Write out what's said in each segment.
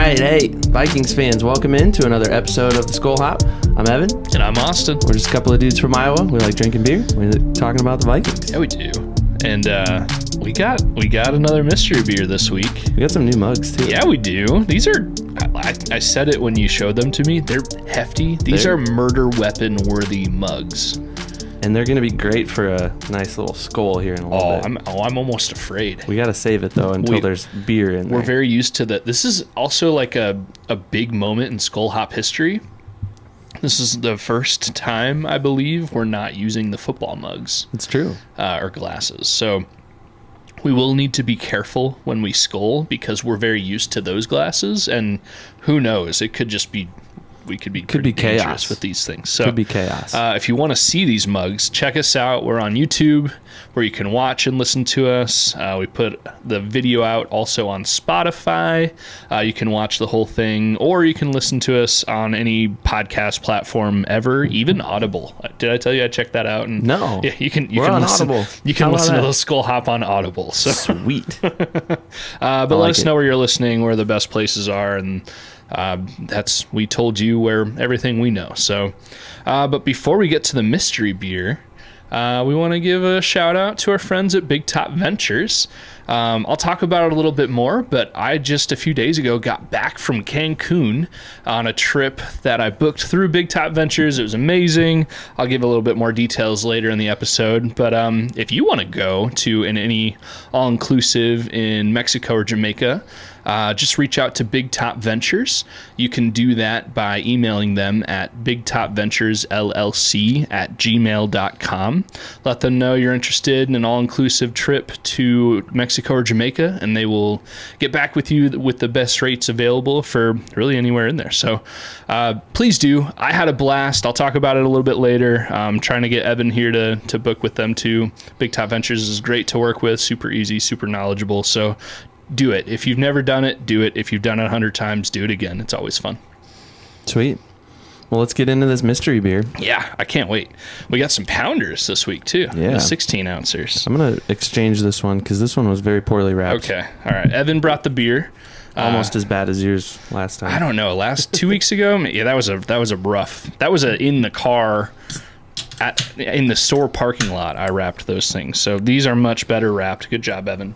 right, hey, Vikings fans, welcome into another episode of the Skol Hop. I'm Evan. And I'm Austin. We're just a couple of dudes from Iowa. We like drinking beer. We're talking about the Vikings. Yeah, we do. And we got another mystery beer this week. We got some new mugs, too. Yeah, we do. These are, I said it when you showed them to me, they're hefty. These are murder weapon worthy mugs. And they're going to be great for a nice little Skol here in a little bit. I'm almost afraid. We got to save it, though, until there's beer in there. We're very used to that. This is also like a big moment in Skol Hop history. This is the first time, I believe, we're not using the football mugs. It's true. Or glasses. So we will need to be careful when we Skol because we're very used to those glasses. And who knows? It could just be... We could be chaos with these things. So could be chaos. If you want to see these mugs, check us out. We're on YouTube where you can watch and listen to us. We put the video out also on Spotify. You can watch the whole thing, or you can listen to us on any podcast platform ever, even Audible. Did I tell you I checked that out? And no. Yeah, you can on listen. Audible. You can listen to the Skol Hop on Audible. So sweet. But let us know where you're listening, where the best places are, and we told you where everything we know. So but before we get to the mystery beer, we want to give a shout out to our friends at Big Top Ventures. I'll talk about it a little bit more, but I just a few days ago got back from Cancun on a trip that I booked through Big Top Ventures. It was amazing. I'll give a little bit more details later in the episode, but if you want to go to any all-inclusive in Mexico or Jamaica, just reach out to Big Top Ventures. You can do that by emailing them at bigtopventuresllc@gmail.com. Let them know you're interested in an all-inclusive trip to Mexico or Jamaica, and they will get back with you with the best rates available for really anywhere in there. So please do. I had a blast. I'll talk about it a little bit later. I'm trying to get Evan here to book with them too. Big Top Ventures is great to work with, super easy, super knowledgeable. So do it. If you've never done it, do it. If you've done it 100 times, do it again. It's always fun. Sweet. Well, let's get into this mystery beer. Yeah, I can't wait. We got some pounders this week, too. Yeah. 16 ounces. I'm going to exchange this one because this one was very poorly wrapped. Okay. All right. Evan brought the beer. Almost as bad as yours last time. I don't know. Last 2 weeks ago? Yeah, that was a rough. That was in the car, in the store parking lot, I wrapped those things. So these are much better wrapped. Good job, Evan.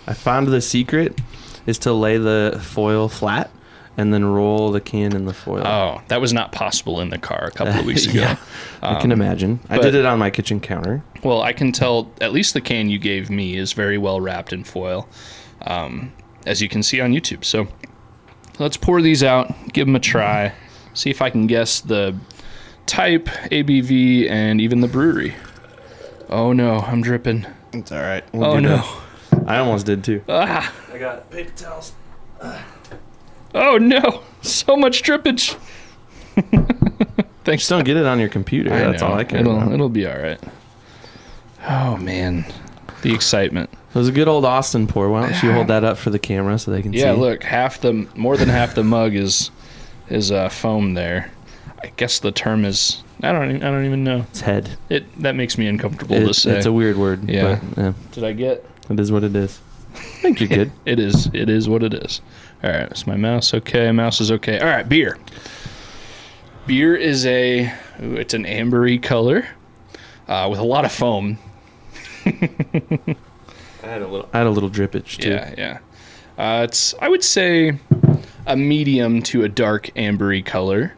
I found the secret is to lay the foil flat and then roll the can in the foil. Oh, that was not possible in the car a couple of weeks ago. Yeah, I can imagine. I did it on my kitchen counter. Well, I can tell at least the can you gave me is very well wrapped in foil, as you can see on YouTube. So let's pour these out, give them a try, see if I can guess the type, ABV, and even the brewery. Oh no, I'm dripping. It's all right. Oh no. I almost did too. Ah. I got paper towels. Oh no, so much drippage. Thanks. Just don't get it on your computer. That's all I care about. It'll be all right. Oh man, the excitement. It was a good old Austin pour. Why don't you hold that up for the camera so they can see? Yeah, look, more than half the mug is foam there. I guess the term is I don't even know. It's head. That makes me uncomfortable to say. It's a weird word. Yeah. But, yeah. Did I get? It is what it is. I think you're good. It is what it is. All right, is my mouse okay? Mouse is okay. All right, beer. Beer is it's an ambery color with a lot of foam. I had a little drippage too. Yeah. It's I would say a medium to a dark ambery color.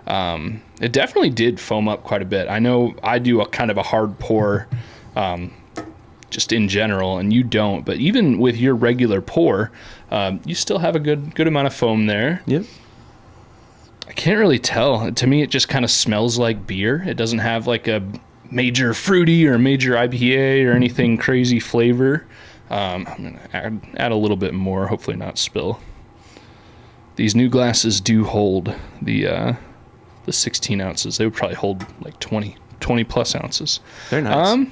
It definitely did foam up quite a bit. I know I do a kind of a hard pour. Just in general, and you don't, but even with your regular pour, you still have a good amount of foam there. Yep. I can't really tell. To me, it just kind of smells like beer. It doesn't have like a major fruity or major IPA or anything crazy flavor. I'm gonna add a little bit more, hopefully not spill. These new glasses do hold the 16 ounces. They would probably hold like 20 plus ounces. They're nice.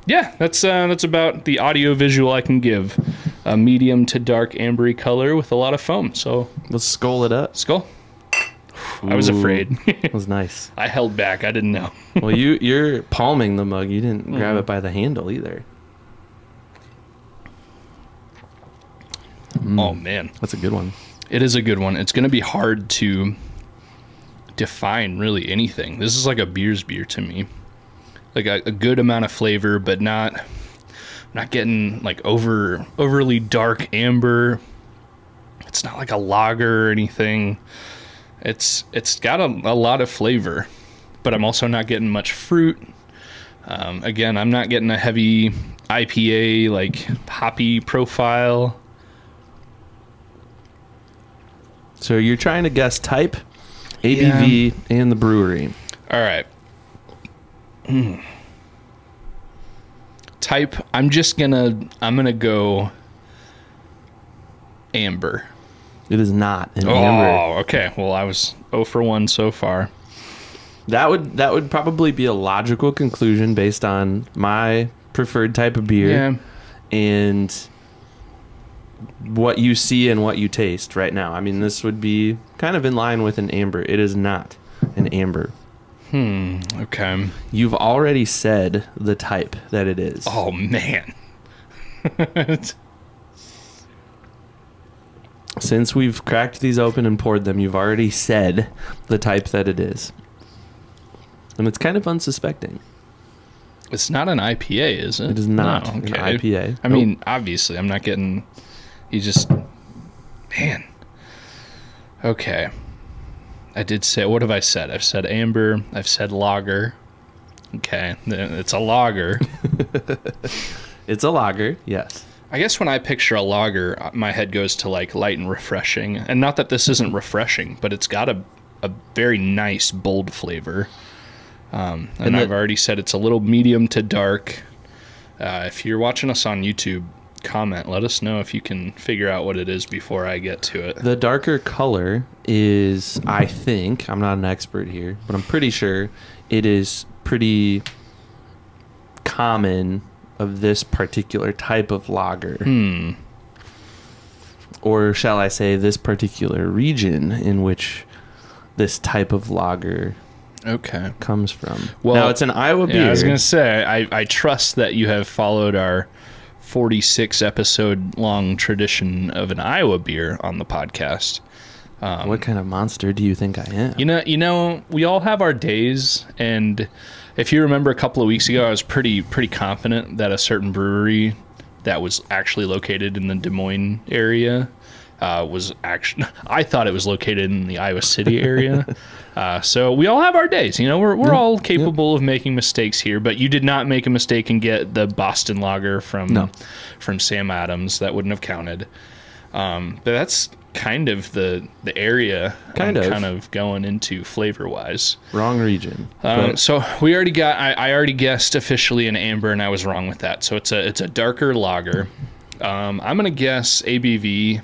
Yeah, that's about the audio visual I can give. A medium to dark ambery color with a lot of foam. So let's Skol it up. Skol. I was afraid. It was nice. I held back. I didn't know. Well, you're palming the mug. You didn't grab it by the handle either. Oh man, that's a good one. It is a good one. It's going to be hard to define really anything. This is like a beer's beer to me. Like a good amount of flavor, but not getting like overly dark amber. It's not like a lager or anything. It's got a lot of flavor, but I'm also not getting much fruit. Again, I'm not getting a heavy IPA, like hoppy profile. So you're trying to guess type, ABV, and the brewery. All right. Type, I'm gonna go amber. It is not an amber. Oh, okay. Well, I was 0 for 1 so far. That would probably be a logical conclusion based on my preferred type of beer and what you see and what you taste right now. I mean, this would be kind of in line with an amber. It is not an amber. Okay. You've already said the type that it is. Oh, man. Since we've cracked these open and poured them, you've already said the type that it is. And it's kind of unsuspecting. It's not an IPA, is it? It is not an IPA. I mean, obviously, I'm not getting... You just... Man. Okay. I did say... What have I said? I've said amber. I've said lager. Okay. It's a lager. It's a lager, yes. I guess when I picture a lager, my head goes to like light and refreshing. And not that this isn't refreshing, but it's got a very nice, bold flavor. And I've already said it's a little medium to dark. If you're watching us on YouTube, comment. Let us know if you can figure out what it is before I get to it. The darker color is, I think, I'm not an expert here, but I'm pretty sure it is pretty common of this particular type of lager. Or shall I say this particular region in which this type of lager comes from. Well, now it's an Iowa beer. I was going to say, I trust that you have followed our 46 episode long tradition of an Iowa beer on the podcast. What kind of monster do you think I am? You know, we all have our days, and if you remember a couple of weeks ago, I was pretty confident that a certain brewery that was actually located in the Des Moines area was actually, I thought it was located in the Iowa City area. So we all have our days, you know, we're all capable of making mistakes here, but you did not make a mistake and get the Boston lager from Sam Adams. That wouldn't have counted. But that's kind of the area kind of going into flavor wise. Wrong region. So we already got, I already guessed officially an amber, and I was wrong with that. So it's a darker lager. I'm going to guess ABV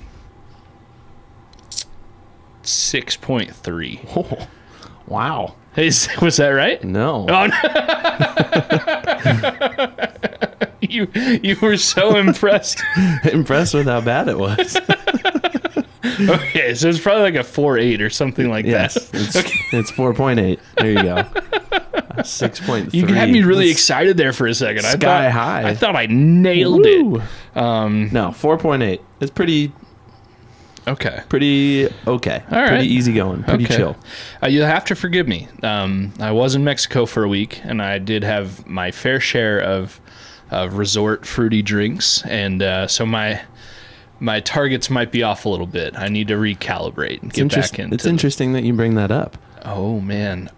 6.3. Oh, wow. Was that right? No. Oh, no. You were so impressed. Impressed with how bad it was. Okay, so it's probably like a 4.8 or something like that. It's 4.8. There you go. 6.3. You had me really excited there for a second. Sky high. I thought I nailed it. No, 4.8. It's pretty okay. All right. Pretty easy going. Pretty chill. You'll have to forgive me. I was in Mexico for a week, and I did have my fair share of resort fruity drinks, and so my targets might be off a little bit. I need to recalibrate and get back into. It's interesting that you bring that up. Oh man!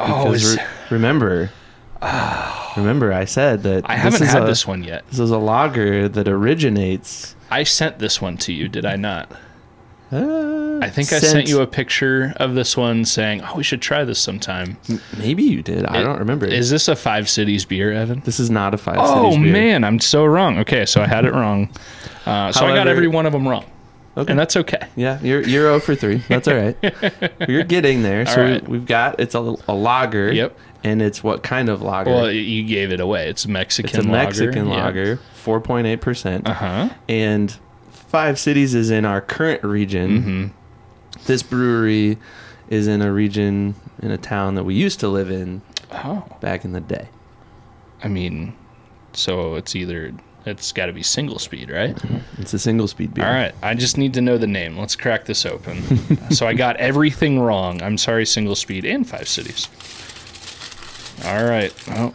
Remember I said that I haven't had this one yet. This is a lager that originates. I sent this one to you, did I not? I think I sent you a picture of this one saying, "Oh, we should try this sometime." Maybe you did. I don't remember. Is this a 5 Cities beer, Evan? This is not a 5 Cities beer. Oh man, I'm so wrong. Okay, so I had it wrong. So I got every one of them wrong. Okay. And that's okay. Yeah, you're 0 for 3. That's all right. You're getting there. So we've got, it's a lager. Yep. And it's what kind of lager? Well, you gave it away. It's Mexican lager. It's a Mexican lager, 4.8%. And 5 Cities is in our current region. This brewery is in a region, in a town that we used to live in back in the day. I mean, so it's either it's got to be SingleSpeed, right? It's a SingleSpeed beer. All right. I just need to know the name. Let's crack this open. So I got everything wrong. I'm sorry, SingleSpeed and 5 Cities. All right. Oh,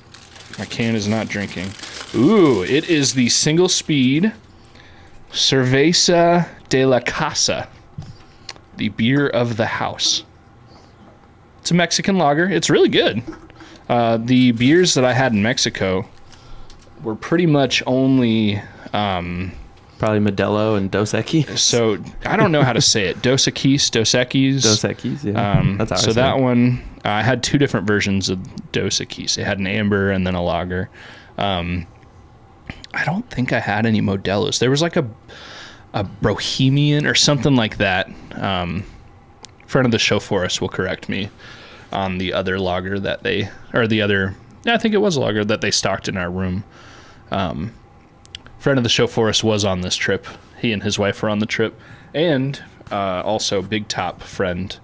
my can is not drinking. Ooh, it is the SingleSpeed Cerveza de la Casa, the beer of the house. It's a Mexican lager. It's really good. The beers that I had in Mexico were pretty much only... probably Modelo and Dos Equis. So, I don't know how to say it. Dos Equis, yeah. That's how so that one, I had 2 different versions of Dos Equis. It had an amber and then a lager. I don't think I had any Modelos. There was like a Bohemian or something like that. Friend of the show for us will correct me on the other lager that they... Or the other... Yeah, I think it was a lager that they stocked in our room. Friend of the show for us was on this trip. He and his wife were on the trip. And also Big Top friend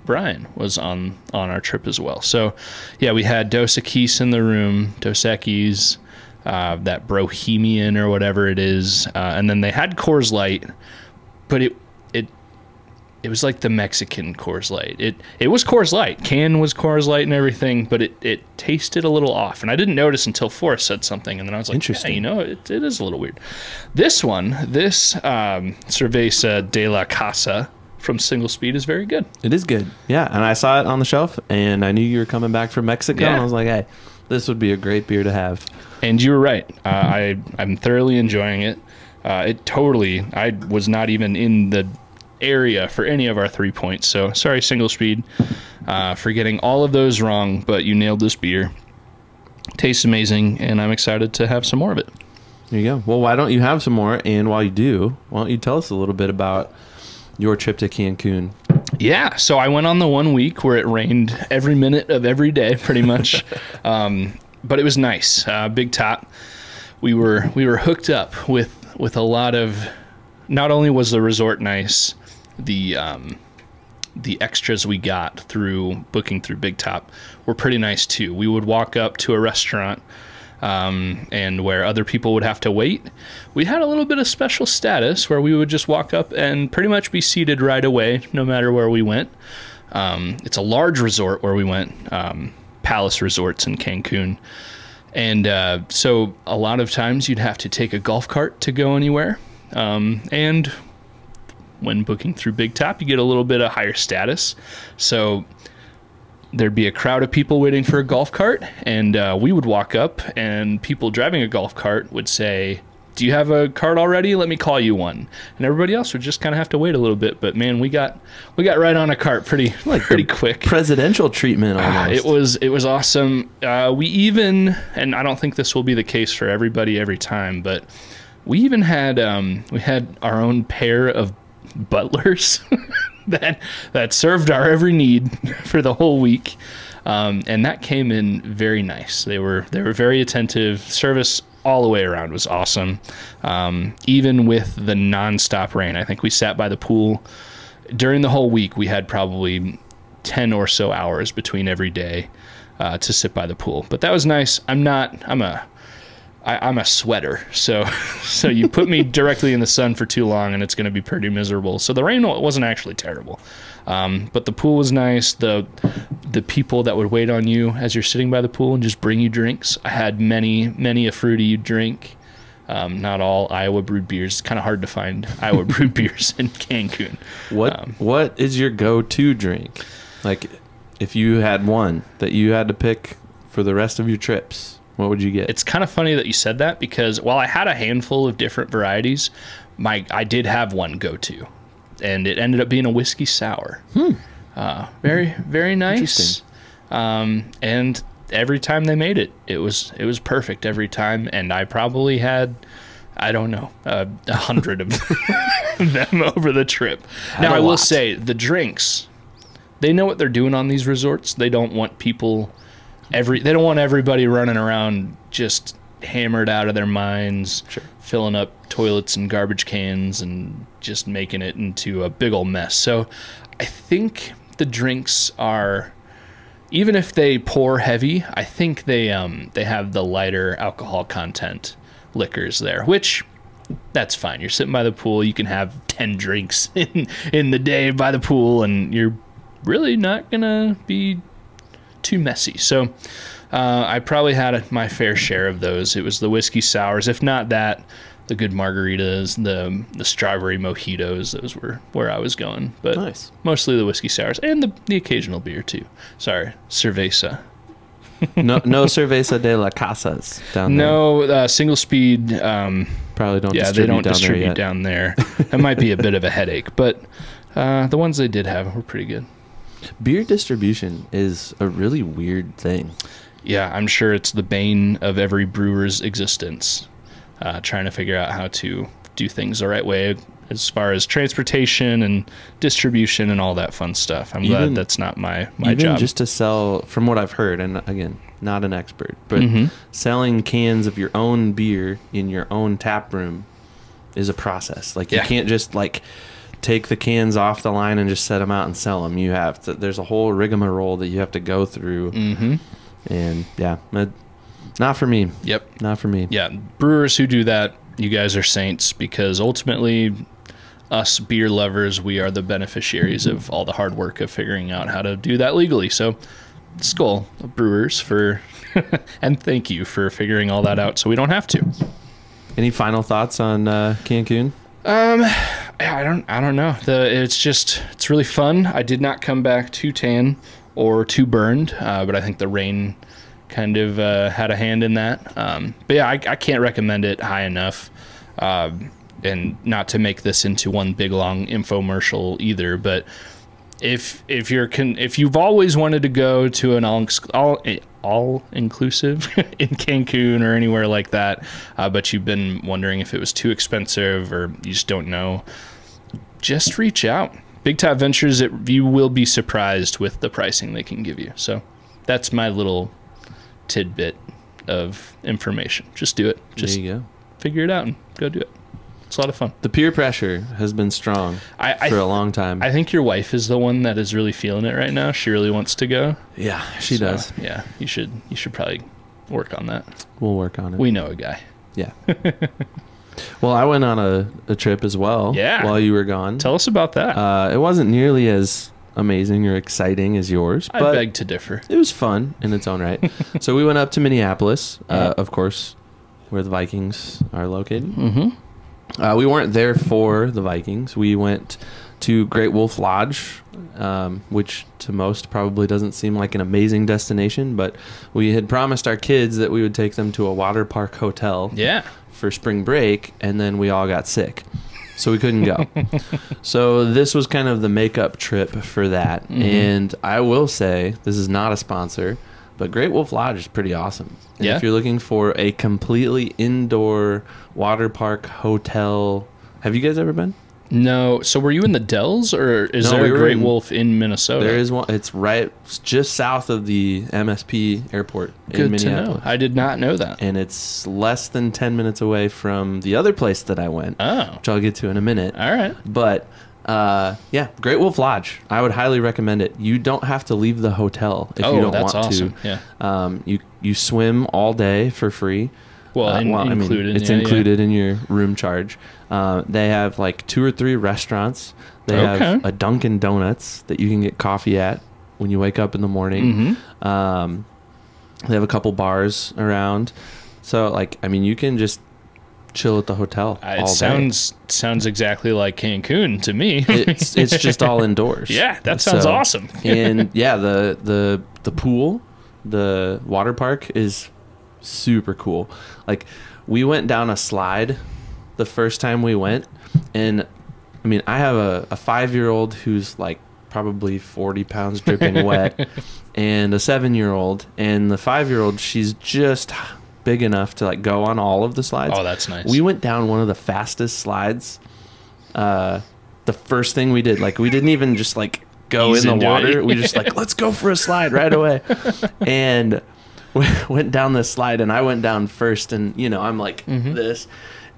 Brian was on our trip as well. So, yeah, we had Dos Equis in the room, Dos Equis, that Bohemian or whatever it is. And then they had Coors Light, but it was like the Mexican Coors Light. It was Coors Light. Can was Coors Light and everything, but it tasted a little off. And I didn't notice until Forrest said something, and then I was like, interesting. Yeah, you know, it is a little weird. This Cerveza de la Casa from SingleSpeed is very good. It is good. Yeah, and I saw it on the shelf, and I knew you were coming back from Mexico, and I was like, hey, this would be a great beer to have. And you were right. I'm thoroughly enjoying it. I was not even in the area for any of our 3 points, so sorry, SingleSpeed, for getting all of those wrong, but you nailed this beer. Tastes amazing, and I'm excited to have some more of it. There you go. Well, why don't you have some more, and while you do, why don't you tell us a little bit about your trip to Cancun? Yeah, so I went on the 1 week where it rained every minute of every day, pretty much. But it was nice. Big Top. We were hooked up with a lot of... Not only was the resort nice, the extras we got through booking through Big Top were pretty nice too. We would walk up to a restaurant, and where other people would have to wait, we had a little bit of special status where we would just walk up and pretty much be seated right away, no matter where we went. It's a large resort where we went, Palace Resorts in Cancun. And so a lot of times you'd have to take a golf cart to go anywhere. And when booking through Big Top, you get a little bit of higher status. So there'd be a crowd of people waiting for a golf cart, and we would walk up, and people driving a golf cart would say, "Do you have a cart already? Let me call you one." And everybody else would just kind of have to wait a little bit. But man, we got right on a cart pretty quick. Presidential treatment almost. It was awesome. We even, and I don't think this will be the case for everybody every time, but we even had our own pair of butlers that served our every need for the whole week, and that came in very nice. They were very attentive. Service all the way around was awesome, even with the nonstop rain. I think we sat by the pool during the whole week. We had probably 10 or so hours between every day to sit by the pool, but that was nice. I'm a sweater, so you put me directly in the sun for too long and it's going to be pretty miserable. So the rain wasn't actually terrible, but the pool was nice. The people that would wait on you as you're sitting by the pool and just bring you drinks. I had many a fruity drink. Not all Iowa brewed beers. It's kind of hard to find Iowa brewed beers in Cancun. What is your go-to drink? Like, if you had one that you had to pick for the rest of your trips, what would you get? It's kind of funny that you said that, because while I had a handful of different varieties, I did have one go-to, and it ended up being a whiskey sour. Very, very nice. And every time they made it, it was perfect every time. And I probably had, I don't know, 100 of them over the trip. Now, I will say the drinks, they know what they're doing on these resorts. They don't want people... They don't want everybody running around just hammered out of their minds, filling up toilets and garbage cans and just making it into a big old mess. So I think the drinks are, even if they pour heavy, I think they have the lighter alcohol content liquors there, which that's fine. You're sitting by the pool. You can have 10 drinks in the day by the pool, and you're really not going to be too messy. So I probably had my fair share of those. It was the whiskey sours. If not that, the good margaritas, the strawberry mojitos, those were where I was going. But nice. Mostly the whiskey sours and the occasional beer too. Sorry, Cerveza. no Cerveza de la Casas down there. No, SingleSpeed. Probably don't. Yeah, they don't distribute down there. It might be a bit of a headache, but the ones they did have were pretty good. Beer distribution is a really weird thing. Yeah, I'm sure it's the bane of every brewer's existence. Trying to figure out how to do things the right way as far as transportation and distribution and all that fun stuff. I'm glad that's not my job. Even just to sell, from what I've heard, and again, not an expert, but selling cans of your own beer in your own tap room is a process. Like, you can't just, like, take the cans off the line and just set them out and sell them. You have to, there's a whole rigmarole that you have to go through. And, yeah, not for me. Yep. Not for me. Yeah. Brewers who do that, you guys are saints, because ultimately us beer lovers, we are the beneficiaries of all the hard work of figuring out how to do that legally. So Skol, brewers, for and thank you for figuring all that out so we don't have to. Any final thoughts on Cancun? I don't know. It's really fun. I did not come back too tan or too burned, but I think the rain kind of had a hand in that. But yeah, I can't recommend it high enough. And not to make this into one big long infomercial either, but if you've always wanted to go to an all inclusive in Cancun or anywhere like that, but you've been wondering if it was too expensive or you just don't know, just reach out. Big Top Ventures, you will be surprised with the pricing they can give you. So that's my little tidbit of information. Just do it. Just there you go. Figure it out and go do it. It's a lot of fun. The peer pressure has been strong for a long time. I think your wife is the one that is really feeling it right now. She really wants to go. Yeah, she does. Yeah, you should probably work on that. We'll work on it. We know a guy. Yeah. Well, I went on a trip as well. Yeah. While you were gone. Tell us about that. It wasn't nearly as amazing or exciting as yours, I beg to differ. It was fun in its own right. So we went up to Minneapolis, of course, where the Vikings are located. We weren't there for the Vikings. We went to Great Wolf Lodge, which to most probably doesn't seem like an amazing destination, but we had promised our kids that we would take them to a water park hotel for spring break, and then we all got sick. So we couldn't go. So this was kind of the makeup trip for that. And I will say, this is not a sponsor, but Great Wolf Lodge is pretty awesome. And if you're looking for a completely indoor water park hotel, have you guys ever been? No. So were you in the Dells, or is there a Great Wolf in Minnesota? There is one. It's just south of the MSP airport in Minneapolis. Good to know. I did not know that. And it's less than 10 minutes away from the other place that I went, which I'll get to in a minute. All right. But yeah, Great Wolf Lodge. I would highly recommend it. You don't have to leave the hotel if you don't want awesome. to. Yeah. You swim all day for free. Well, included. It's included in your room charge. They have like 2 or 3 restaurants. They have a Dunkin' Donuts that you can get coffee at when you wake up in the morning. They have a couple bars around. So, like, I mean, you can just chill at the hotel all day. Sounds exactly like Cancun to me. It's just all indoors. Yeah, that sounds awesome. And yeah, the pool, the water park is super cool. Like, we went down a slide the first time we went, and I mean, I have a 5-year-old who's like probably 40 pounds dripping wet, and a 7-year-old, and the 5-year-old, she's just big enough to like go on all of the slides. Oh, that's nice. We went down one of the fastest slides. The first thing we did, like, we didn't even just like go in the water. We just like, let's go for a slide right away. And we went down this slide, and I went down first, and you know, I'm like this,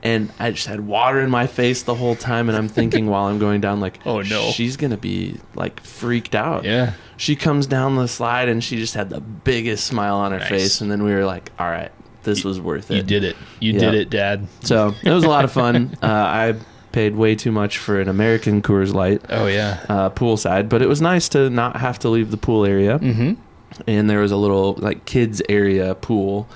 and I just had water in my face the whole time, and I'm thinking while I'm going down, like, oh no, she's gonna be like freaked out. Yeah. She comes down the slide, and she just had the biggest smile on her face, and then we were like, all right, this was worth it. You did it. You did it, Dad. So it was a lot of fun. I paid way too much for an American Coors Light. Oh, yeah. Poolside, but it was nice to not have to leave the pool area. Mm-hmm. And there was a little like kids area pool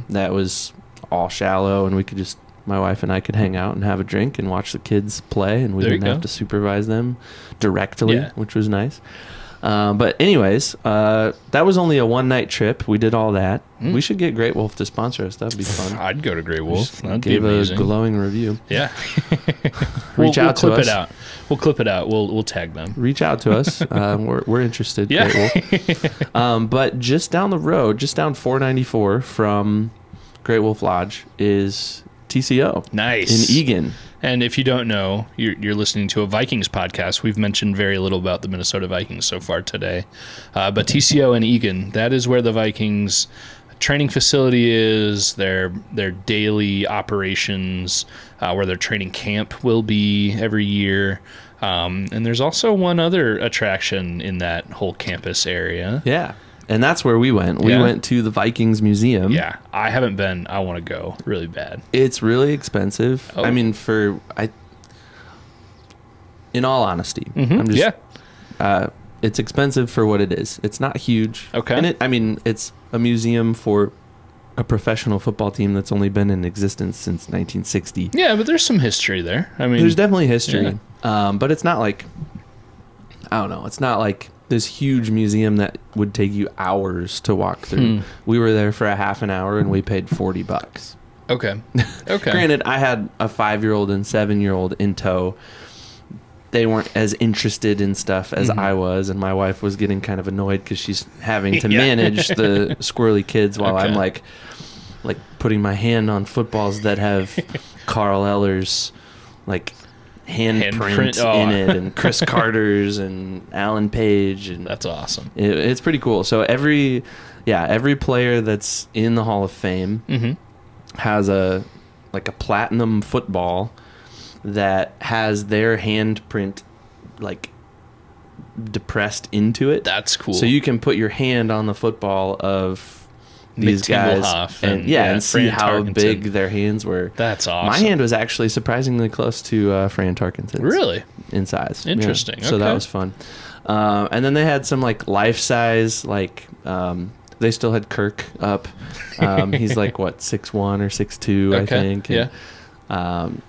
that was all shallow, and we could just, my wife and I could hang out and have a drink and watch the kids play, and we didn't have to supervise them directly, which was nice. But anyways, that was only a one-night trip. We did all that. We should get Great Wolf to sponsor us. That'd be fun. I'd go to Great Wolf. That'd give be amazing. A glowing review. Yeah. Reach out to us. We'll clip it out. We'll tag them. Reach out to us. We're interested. Yeah. Great Wolf. But just down the road, just down 494 from Great Wolf Lodge is TCO. Nice. In Egan. And if you don't know, you're listening to a Vikings podcast. We've mentioned very little about the Minnesota Vikings so far today. But TCO in Egan, that is where the Vikings training facility is, their daily operations, where their training camp will be every year. And there's also one other attraction in that whole campus area. Yeah. And that's where we went. We went to the Vikings Museum. Yeah. I haven't been. I want to go really bad. It's really expensive. Oh. I mean, in all honesty, I'm just, it's expensive for what it is. It's not huge. Okay. And it's a museum for a professional football team that's only been in existence since 1960. Yeah, but there's some history there. I mean, there's definitely history. Yeah. But it's not like, I don't know, it's not like this huge museum that would take you hours to walk through. We were there for a half an hour and we paid $40. Okay. Granted, I had a 5-year-old and 7-year-old in tow. They weren't as interested in stuff as I was, and my wife was getting kind of annoyed because she's having to manage the squirrely kids while I'm like putting my hand on footballs that have Carl Eller's like handprint in it, and Chris Carter's and Alan Page, and that's awesome. It's pretty cool. So every player that's in the Hall of Fame has a platinum football that has their handprint like depressed into it. That's cool. So you can put your hand on the football of these guys and see how big their hands were. That's awesome. My hand was actually surprisingly close to Fran Tarkenton's. Really? In size. Interesting. Yeah. So that was fun. And then they had some like life-size, like they still had Kirk up. He's like what, 6'1" or 6'2", I think. And,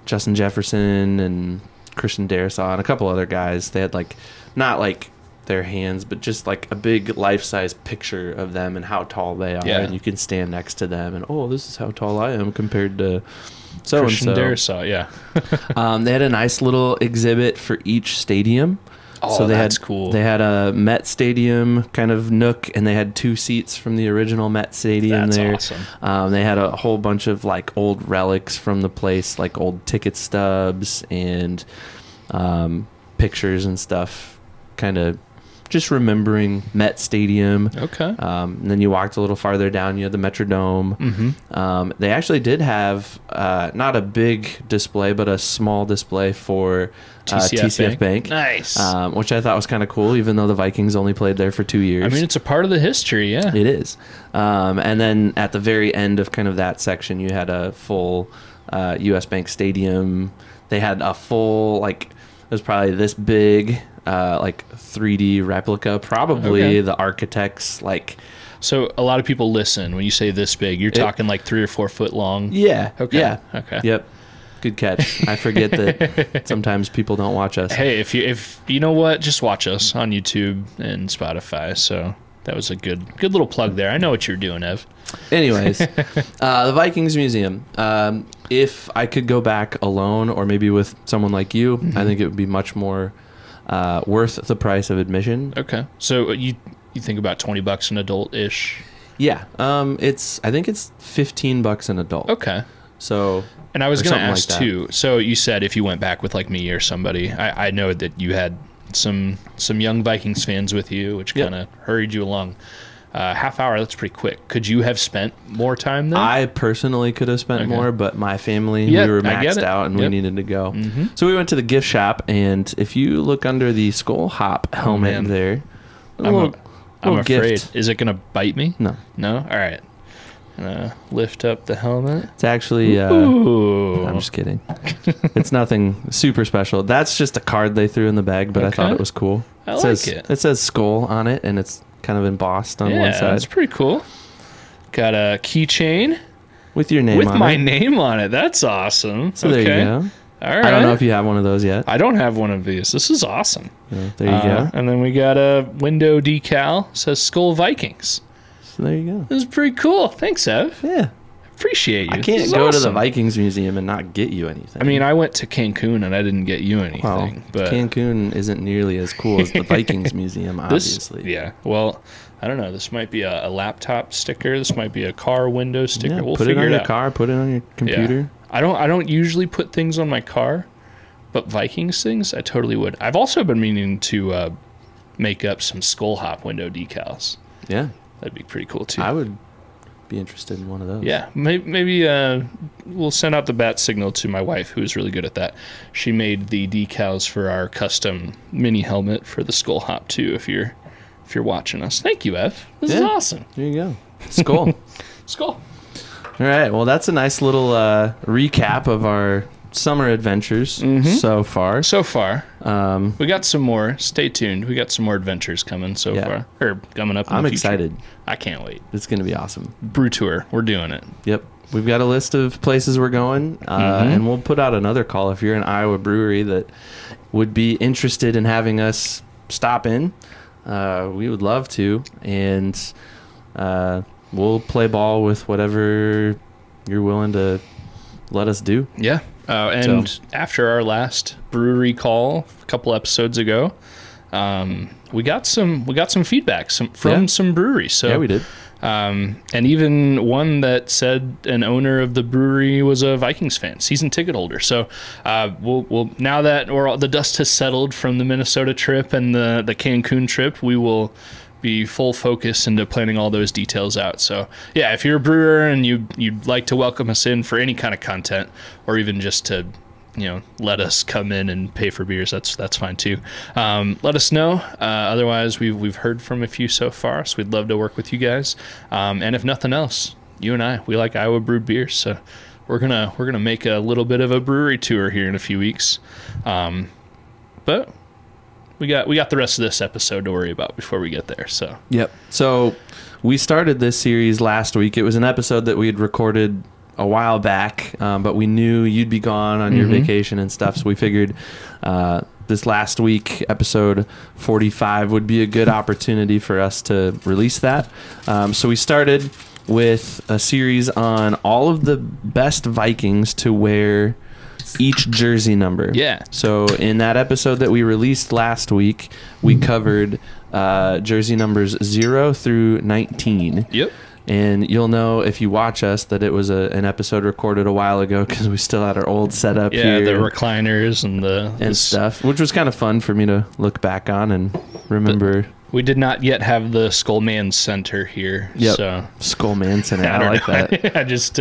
Justin Jefferson and Christian Darrisaw and a couple other guys. They had like not like their hands, but just like a big life-size picture of them and how tall they are, and you can stand next to them and this is how tall I am compared to so Christian and so. Darrisaw, they had a nice little exhibit for each stadium. So that's cool. They had a Met Stadium kind of nook, and they had 2 seats from the original Met Stadium there. That's awesome. They had a whole bunch of like old relics from the place, like old ticket stubs and pictures and stuff, kind of just remembering Met Stadium. Okay. And then you walked a little farther down, you had the Metrodome. They actually did have not a big display, but a small display for TCF Bank. Nice. Which I thought was kind of cool, even though the Vikings only played there for 2 years. I mean, it's a part of the history, yeah. It is. And then at the very end of kind of that section, you had a full U.S. Bank Stadium. They had a full, like, it was probably this big, like 3D replica, probably the architects, like. So a lot of people listen when you say this big. You're talking like 3 or 4 foot long. Yeah. Okay. Yeah. Okay. Yep. Good catch. I forget that sometimes people don't watch us. Hey, if you know what, just watch us on YouTube and Spotify. So that was a good little plug there. I know what you're doing, Ev. Anyways, the Vikings Museum. If I could go back alone, or maybe with someone like you, I think it would be much more worth the price of admission. Okay. So you think about $20 an adult ish? Yeah. I think it's $15 an adult. Okay. So. And I was going to ask too. So you said if you went back with like me or somebody, I know that you had some young Vikings fans with you, which kind of hurried you along. Half hour, that's pretty quick. Could you have spent more time there? I personally could have spent more, but my family, we were maxed out and we needed to go. So we went to the gift shop, and if you look under the Skol Hop helmet there, I'm afraid. gift. Is it going to bite me? No. No? All right. Lift up the helmet. It's actually I'm just kidding. It's nothing super special. That's just a card they threw in the bag, but I thought it was cool. It says Skol on it, and it's kind of embossed on one side. Yeah, that's pretty cool. Got a keychain with your name on it. With my name on it. That's awesome. So there you go. All right. I don't know if you have one of those yet. I don't have one of these. This is awesome. Yeah, there you go. And then we got a window decal. It says Skol Vikings. So there you go. This is pretty cool. Thanks, Ev. Yeah. Appreciate you. I can't go to the Vikings Museum and not get you anything. I mean, I went to Cancun and I didn't get you anything. Well, but Cancun isn't nearly as cool as the Vikings Museum, obviously. Yeah. Well, I don't know. This might be a laptop sticker. This might be a car window sticker. Yeah, We'll put figure it on your out. car. Put it on your computer. Yeah. I don't usually put things on my car, but Vikings things I totally would. I've also been meaning to make up some Skol Hop window decals. Yeah, that'd be pretty cool too. I would be interested in one of those. Yeah, maybe we'll send out the bat signal to my wife, who's really good at that. She made the decals for our custom mini helmet for the Skol Hop too. If you're watching us, thank you, Ev. This is awesome. There you go. Skol. Skol. All right. Well, that's a nice little recap of our summer adventures so far. We got some more. Stay tuned. We got some more adventures coming far. Or coming up in the future. Excited. I can't wait. It's going to be awesome. Brew tour. We're doing it. Yep. We've got a list of places we're going, and we'll put out another call if you're an Iowa brewery that would be interested in having us stop in. We would love to, and we'll play ball with whatever you're willing to let us do. Yeah. After our last brewery call a couple episodes ago, we got some feedback from some breweries. So yeah, we did. And even one that said an owner of the brewery was a Vikings fan, season ticket holder. So we'll now that the dust has settled from the Minnesota trip and the Cancun trip, we will be full focus into planning all those details out. So yeah, if you're a brewer and you'd like to welcome us in for any kind of content, or even just to let us come in and pay for beers, that's fine too. Let us know. Otherwise, we've heard from a few so far, so we'd love to work with you guys. And if nothing else, you and we like Iowa brewed beers, so we're gonna make a little bit of a brewery tour here in a few weeks. But we got the rest of this episode to worry about before we get there. So yep. So we started this series last week. It was an episode that we had recorded a while back, but we knew you'd be gone on your vacation and stuff, so we figured this last week, episode 45, would be a good opportunity for us to release that. So we started with a series on all of the best Vikings to wear each jersey number. Yeah. So in that episode that we released last week, we covered jersey numbers 0 through 19. Yep. And you'll know if you watch us that it was an episode recorded a while ago because we still had our old setup here. Yeah, the recliners and stuff, which was kind of fun for me to look back on and remember. We did not yet have the Skol-land Center here. Yep. So Skol-land Center. I like that. I just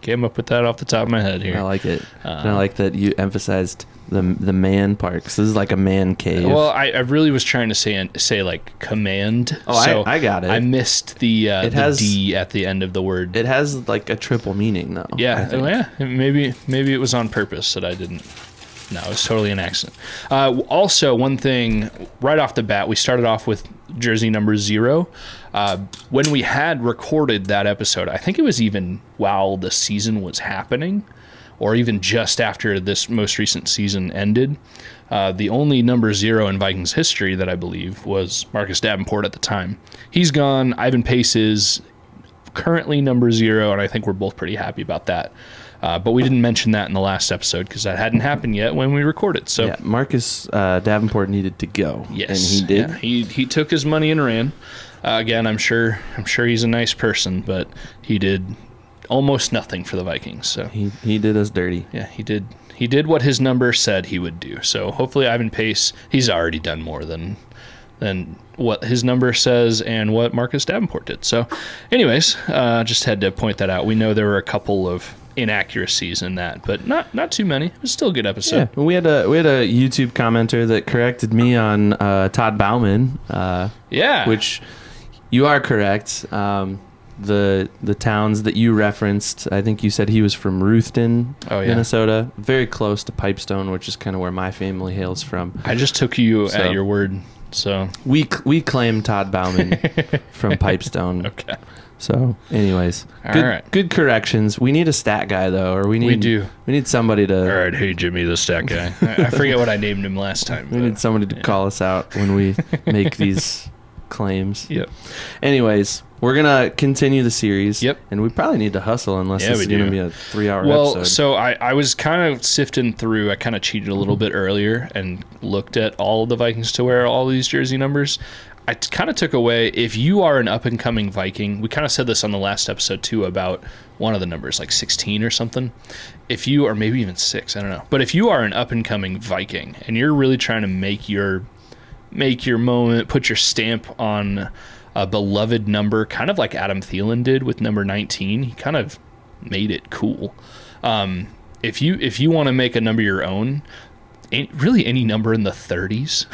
came up with that off the top of my head here. I like it. And I like that you emphasized the man part, because this is like a man cave. Well, I really was trying to say like command. Oh, so I got it. I missed the D at the end of the word. It has like a triple meaning though. Yeah. Yeah. Maybe it was on purpose that I didn't. No, it was totally an accident. Also, one thing right off the bat, we started off with jersey number 0. When we had recorded that episode, I think it was even while the season was happening, or even just after this most recent season ended. The only number 0 in Vikings history that I believe was Marcus Davenport at the time. He's gone. Ivan Pace is currently number 0, and I think we're both pretty happy about that. But we didn't mention that in the last episode because that hadn't happened yet when we recorded. So yeah, Marcus Davenport needed to go. Yes, and he did. Yeah, he took his money and ran. Again, I'm sure he's a nice person, but he did almost nothing for the Vikings. So he did us dirty. Yeah, he did. He did what his number said he would do. So hopefully, Ivan Pace, he's already done more than what his number says and what Marcus Davenport did. So, anyways, just had to point that out. We know there were a couple of inaccuracies in that, but not too many. It was still a good episode. Yeah, we had a YouTube commenter that corrected me on Todd Bauman. Yeah, which you are correct. the towns that you referenced. I think you said he was from Ruthven, Minnesota, very close to Pipestone, which is kind of where my family hails from. I just took you at your word. So we claim Todd Bauman from Pipestone. Okay. So, anyways, good corrections. We need a stat guy though, or we need somebody to. All right, hey Jimmy, the stat guy. I forget what I named him last time. We need somebody to call us out when we make these claims. Yep. Anyways, we're gonna continue the series. Yep. And we probably need to hustle unless this is gonna be a 3-hour episode. Well, so I was kind of sifting through. I kind of cheated a little bit earlier and looked at all the Vikings to wear all these jersey numbers. I kind of took away, if you are an up-and-coming Viking, we kind of said this on the last episode too about one of the numbers, like 16 or something. If you, or maybe even 6, I don't know. But if you are an up-and-coming Viking and you're really trying to make your moment, put your stamp on a beloved number, kind of like Adam Thielen did with number 19, he kind of made it cool. If you want to make a number your own, really any number in the 30s,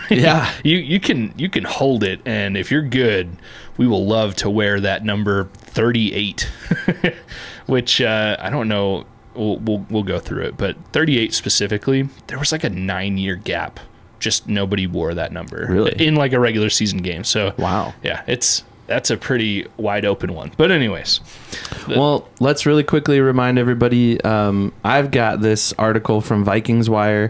yeah, you can hold it, and if you're good, we will love to wear that number 38, which I don't know. We'll go through it, but 38 specifically, there was like a 9-year gap. Just nobody wore that number in like a regular season game. So wow, yeah, that's a pretty wide open one. But anyways, well, let's really quickly remind everybody. I've got this article from Vikings Wire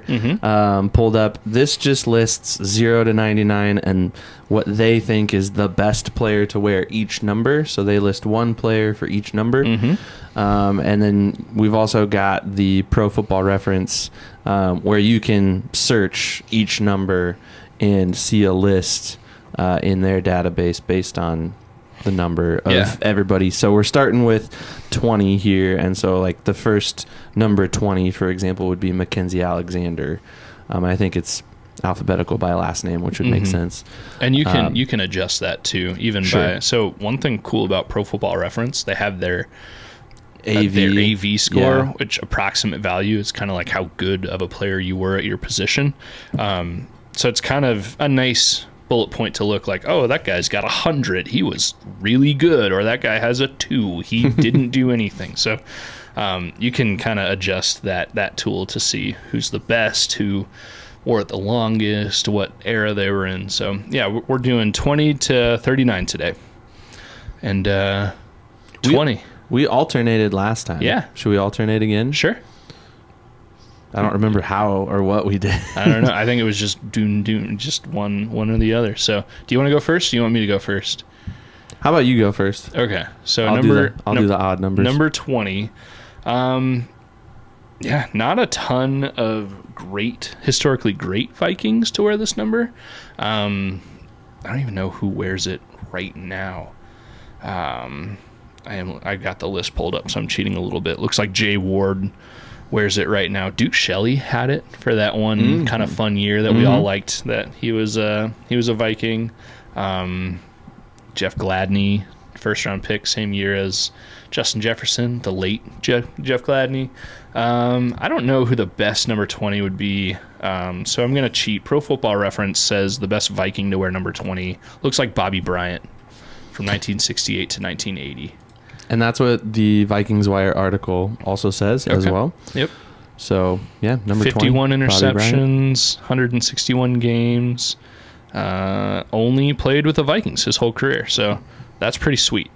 pulled up. This just lists 0 to 99 and what they think is the best player to wear each number. So they list one player for each number. And then we've also got the Pro Football Reference where you can search each number and see a list in their database based on the number of everybody. So we're starting with 20 here, and so like the first number 20, for example, would be Mackenzie Alexander. I think it's alphabetical by last name, which would make sense. And you can adjust that too, even by. So one thing cool about Pro Football Reference, they have their AV score, which approximate value is kind of like how good of a player you were at your position. So it's kind of a nice bullet point to look like, oh, that guy's got 100, he was really good, or that guy has a 2, he didn't do anything. So you can kind of adjust that tool to see who's the best, who wore it the longest, what era they were in. So yeah, we're doing 20 to 39 today, and 20. We alternated last time. Yeah. Should we alternate again? Sure. I don't remember how or what we did. I don't know. I think it was just just one or the other. So, do you want to go first? Or do you want me to go first? How about you go first? Okay. So I'll do the odd numbers. Number 20. Yeah, not a ton of historically great Vikings to wear this number. I don't even know who wears it right now. I got the list pulled up, so I'm cheating a little bit. Looks like Jay Ward wears it right now. Duke Shelley had it for that one kind of fun year that we all liked. That he was a Viking. Jeff Gladney, first round pick, same year as Justin Jefferson, the late Jeff Gladney. I don't know who the best number 20 would be, so I'm gonna cheat. Pro Football Reference says the best Viking to wear number 20 looks like Bobby Bryant from 1968 to 1980. And that's what the Vikings Wire article also says as well. Yep. So, yeah, number 51 20, interceptions, 161 games. Only played with the Vikings his whole career. So that's pretty sweet.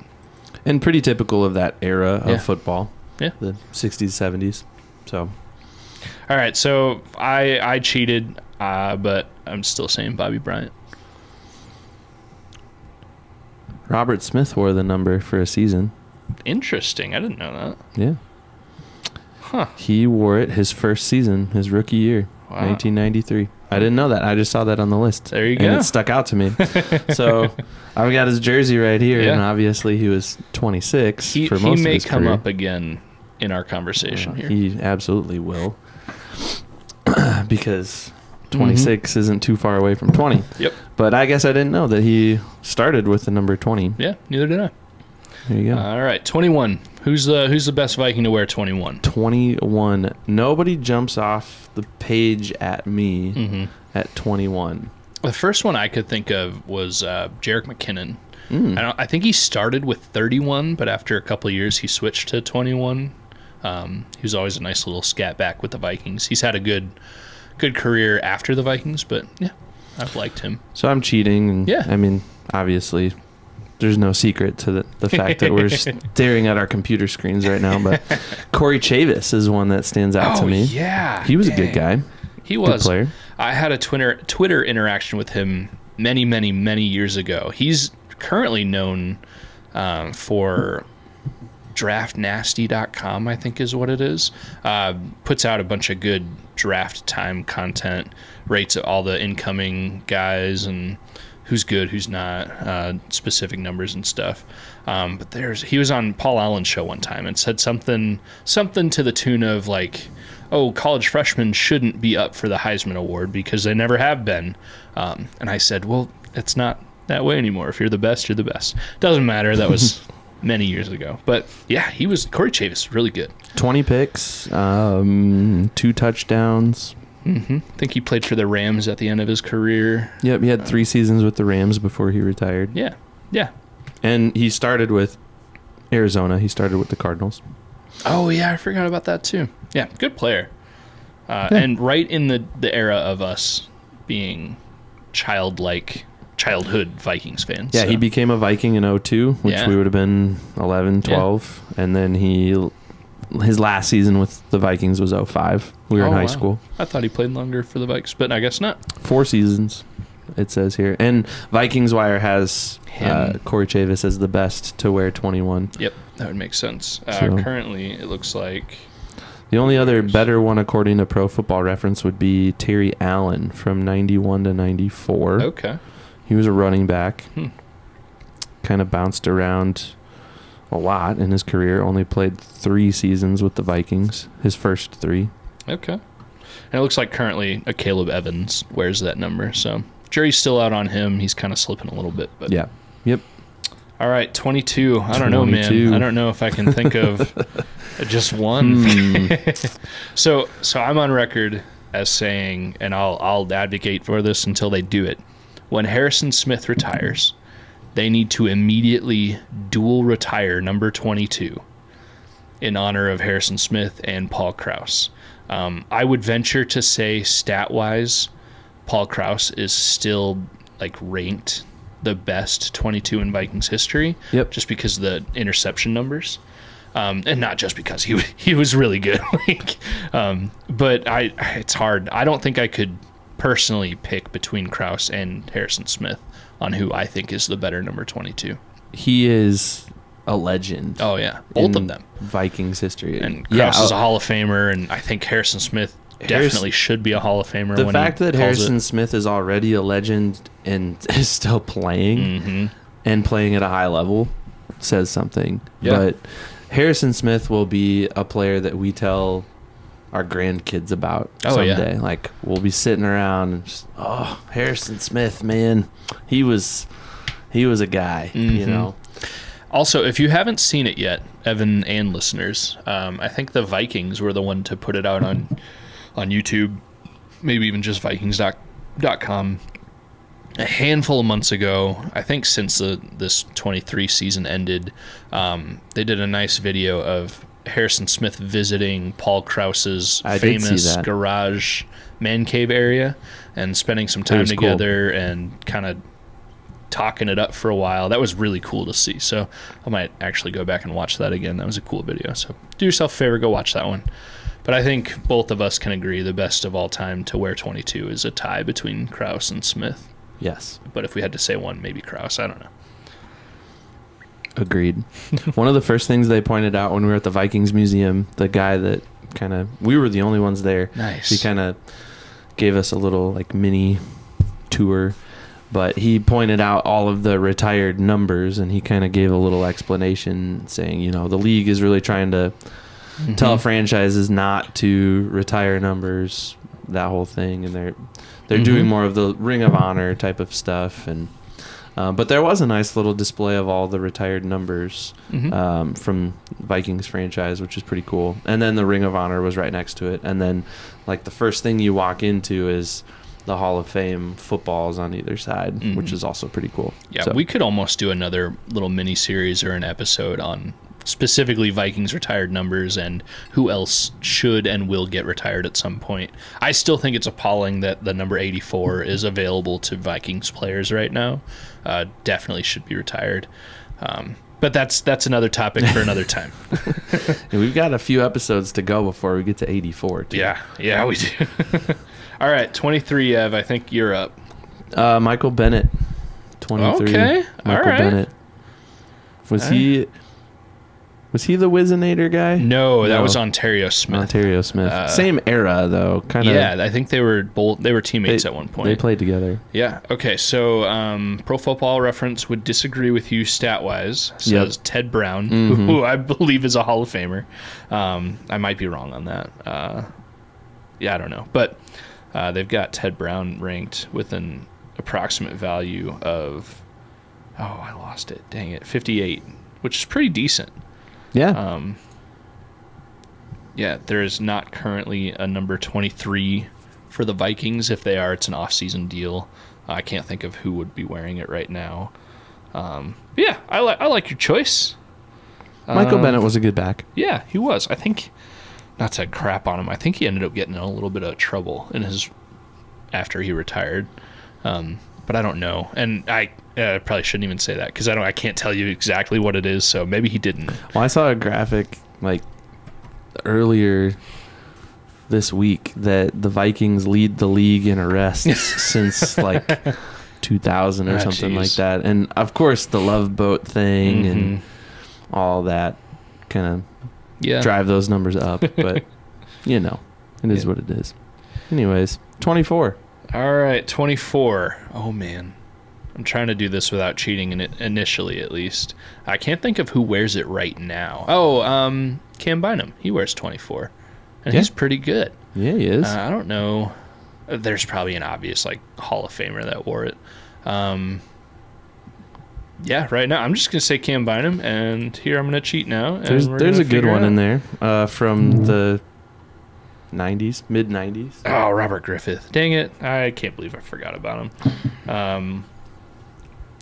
And pretty typical of that era of football. Yeah. The 60s, 70s. So. All right. So I cheated, but I'm still saying Bobby Bryant. Robert Smith wore the number for a season. Interesting. I didn't know that. Yeah. Huh. He wore it his first season, his rookie year, 1993. I didn't know that. I just saw that on the list. There you go. And it stuck out to me. So I've got his jersey right here, and obviously he was 26 for most of his career. He may come up again in our conversation here. He absolutely will. Because 26 isn't too far away from 20. Yep. But I guess I didn't know that he started with the number 20. Yeah, neither did I. There you go. All right, 21. Who's the best Viking to wear 21? 21. Nobody jumps off the page at me at 21. The first one I could think of was Jerick McKinnon I think he started with 31, but after a couple of years, he switched to 21. He was always a nice little scat back with the Vikings. He's had a good career after the Vikings, but yeah, I've liked him. So I'm cheating. And, yeah. I mean, obviously, there's no secret to the fact that we're staring at our computer screens right now, but Corey Chavis is one that stands out to me. Yeah. He was a good guy. He was. Good player. I had a Twitter interaction with him many, many, many years ago. He's currently known for draftnasty.com, I think is what it is. Puts out a bunch of good draft time content, rates all the incoming guys and who's good, who's not, specific numbers and stuff. But he was on Paul Allen's show one time and said something to the tune of like, oh, college freshmen shouldn't be up for the Heisman Award because they never have been. And I said, well, it's not that way anymore. If you're the best, you're the best. Doesn't matter. That was many years ago. But yeah, Corey Chavis, really good. 20 picks, 2 touchdowns. Mm-hmm. I think he played for the Rams at the end of his career. Yep, he had 3 seasons with the Rams before he retired. Yeah, yeah. And he started with Arizona. He started with the Cardinals. Oh, yeah, I forgot about that too. Yeah, good player. And right in the era of us being childhood Vikings fans. Yeah, so. He became a Viking in 2002, which we would have been 11, 12. Yeah. And then his last season with the Vikings was 2005. We were in high school. I thought he played longer for the Vikes, but I guess not. 4 seasons, it says here. And Vikings Wire has Corey Chavis as the best to wear 21. Yep, that would make sense. Currently, it looks like... The only other better one, according to Pro Football Reference, would be Terry Allen from 91 to 94. Okay. He was a running back. Kind of bounced around a lot in his career. Only played 3 seasons with the Vikings. His first 3. Okay. And it looks like currently a Caleb Evans wears that number. So jury's still out on him. He's kind of slipping a little bit. But yeah. Yep. All right, 22. I don't know, man. I don't know if I can think of just one. So I'm on record as saying, and I'll advocate for this until they do it. When Harrison Smith retires, they need to immediately dual retire number 22 in honor of Harrison Smith and Paul Krause. I would venture to say stat-wise, Paul Krause is still like ranked the best 22 in Vikings history. Yep. Just because of the interception numbers. And not just because he was really good. But it's hard. I don't think I could personally pick between Krause and Harrison Smith on who I think is the better number 22. He is a legend. Oh, yeah. Both of them. Vikings history. And Krause is a Hall of Famer, and I think Harrison Smith definitely should be a Hall of Famer. The fact that Harrison Smith is already a legend and is still playing and playing at a high level says something. Yeah. But Harrison Smith will be a player that we tell our grandkids about someday. Yeah. Like, we'll be sitting around and just, Harrison Smith, man, he was a guy, you know. Also, if you haven't seen it yet, Evan and listeners, I think the Vikings were the one to put it out on YouTube, maybe even just Vikings.com. A handful of months ago, I think since this 23 season ended, they did a nice video of Harrison Smith visiting Paul Krause's famous garage man cave area and spending some time together and kind of talking it up for a while. That was really cool to see. So I might actually go back and watch that again. That was a cool video. So do yourself a favor, go watch that one. But I think both of us can agree the best of all time to wear 22 is a tie between Krause and Smith. Yes. But if we had to say one, maybe Krause. I don't know. Agreed. One of the first things they pointed out when we were at the Vikings Museum, the guy that we were the only ones there. Nice. He kind of gave us a little like mini tour, but he pointed out all of the retired numbers and he kind of gave a little explanation saying, you know, the league is really trying to tell franchises not to retire numbers, that whole thing, and they're doing more of the Ring of Honor type of stuff. And but there was a nice little display of all the retired numbers from Vikings franchise, which is pretty cool. And then the Ring of Honor was right next to it. And then like the first thing you walk into is the Hall of Fame footballs on either side, which is also pretty cool. Yeah, so we could almost do another little mini series or an episode on specifically Vikings retired numbers and who else should and will get retired at some point. I still think it's appalling that the number 84 is available to Vikings players right now. Definitely should be retired. But that's another topic for another time. And we've got a few episodes to go before we get to 84. Too. Yeah, we do. All right, 23, Ev, I think you're up. Michael Bennett, 23. Okay, Michael Bennett. Was he the Wizinator guy? No, that was Ontario Smith. Same era though, kind of. Yeah, I think they were teammates at one point. They played together. Yeah. Okay. So, Pro Football Reference would disagree with you stat-wise. Says Ted Brown, who I believe is a Hall of Famer. I might be wrong on that. I don't know, but they've got Ted Brown ranked with an approximate value of I lost it. Dang it, 58, which is pretty decent. Yeah. There is not currently a number 23 for the Vikings. If they are, it's an off-season deal. I can't think of who would be wearing it right now. I like your choice. Michael Bennett was a good back. Yeah, he was. I think, not to crap on him, I think he ended up getting in a little bit of trouble after he retired. But I don't know. And I probably shouldn't even say that because I can't tell you exactly what it is. So maybe he didn't. Well, I saw a graphic like earlier this week that the Vikings lead the league in arrests since like 2000 or something like that. And of course, the Love Boat thing and all that kind of drive those numbers up. But it is what it is. Anyways, 24. All right, 24. Oh, man. I'm trying to do this without cheating initially, at least. I can't think of who wears it right now. Cam Bynum. He wears 24. And he's pretty good. Yeah, he is. I don't know. There's probably an obvious, Hall of Famer that wore it. Right now, I'm just going to say Cam Bynum, and here I'm going to cheat now. There's a good one in there from the 90s, mid-90s. Oh, Robert Griffith. Dang it. I can't believe I forgot about him.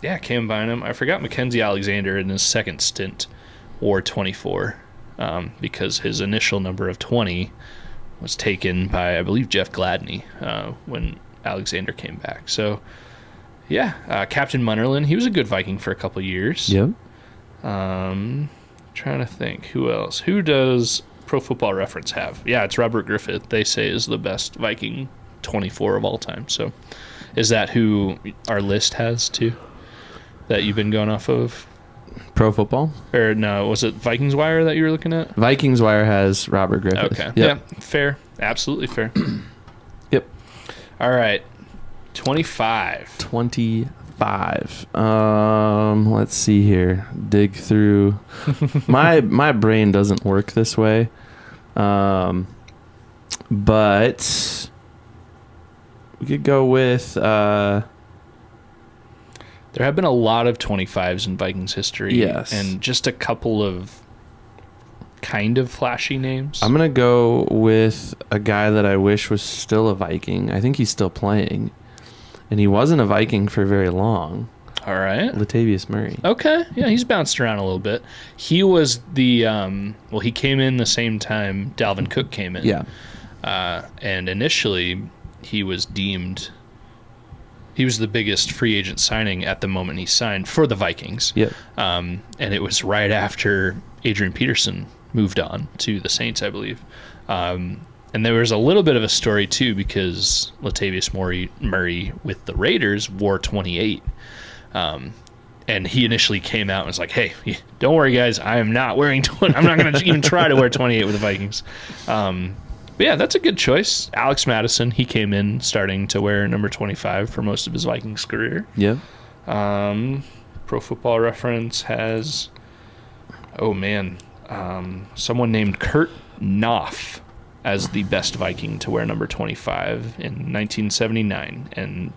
Cam Bynum. I forgot Mackenzie Alexander in his second stint wore 24 because his initial number of 20 was taken by, I believe, Jeff Gladney when Alexander came back. So, Captain Munnerlyn. He was a good Viking for a couple years. Yep. Trying to think. Who else? Who does Pro Football Reference have? Yeah, it's Robert Griffith. They say is the best Viking 24 of all time. So is that who our list has too that you've been going off of? Pro Football? Or no, was it Vikings Wire that you were looking at? Vikings Wire has Robert Griffith. Okay. Yep. Yeah, fair. Absolutely fair. Yep. All right. 25. 25. Let's see here. Dig through. My brain doesn't work this way. But we could go with there have been a lot of 25s in Vikings history. Yes. And just a couple of kind of flashy names. I'm going to go with a guy that I wish was still a Viking. I think he's still playing. And he wasn't a Viking for very long. All right. Latavius Murray. Okay. Yeah, he's bounced around a little bit. He was the, he came in the same time Dalvin Cook came in. Yeah. And initially, he was deemed, he was the biggest free agent signing at the moment he signed for the Vikings. Yep. And it was right after Adrian Peterson moved on to the Saints, I believe. And there was a little bit of a story, too, because Latavius Murray with the Raiders wore 28. And he initially came out and was like, hey, don't worry, guys. I am not wearing 20. I'm not going to even try to wear 28 with the Vikings. But yeah, that's a good choice. Alex Madison, he came in starting to wear number 25 for most of his Vikings career. Yeah. Pro Football Reference has, someone named Kurt Knopf as the best Viking to wear number 25 in 1979 and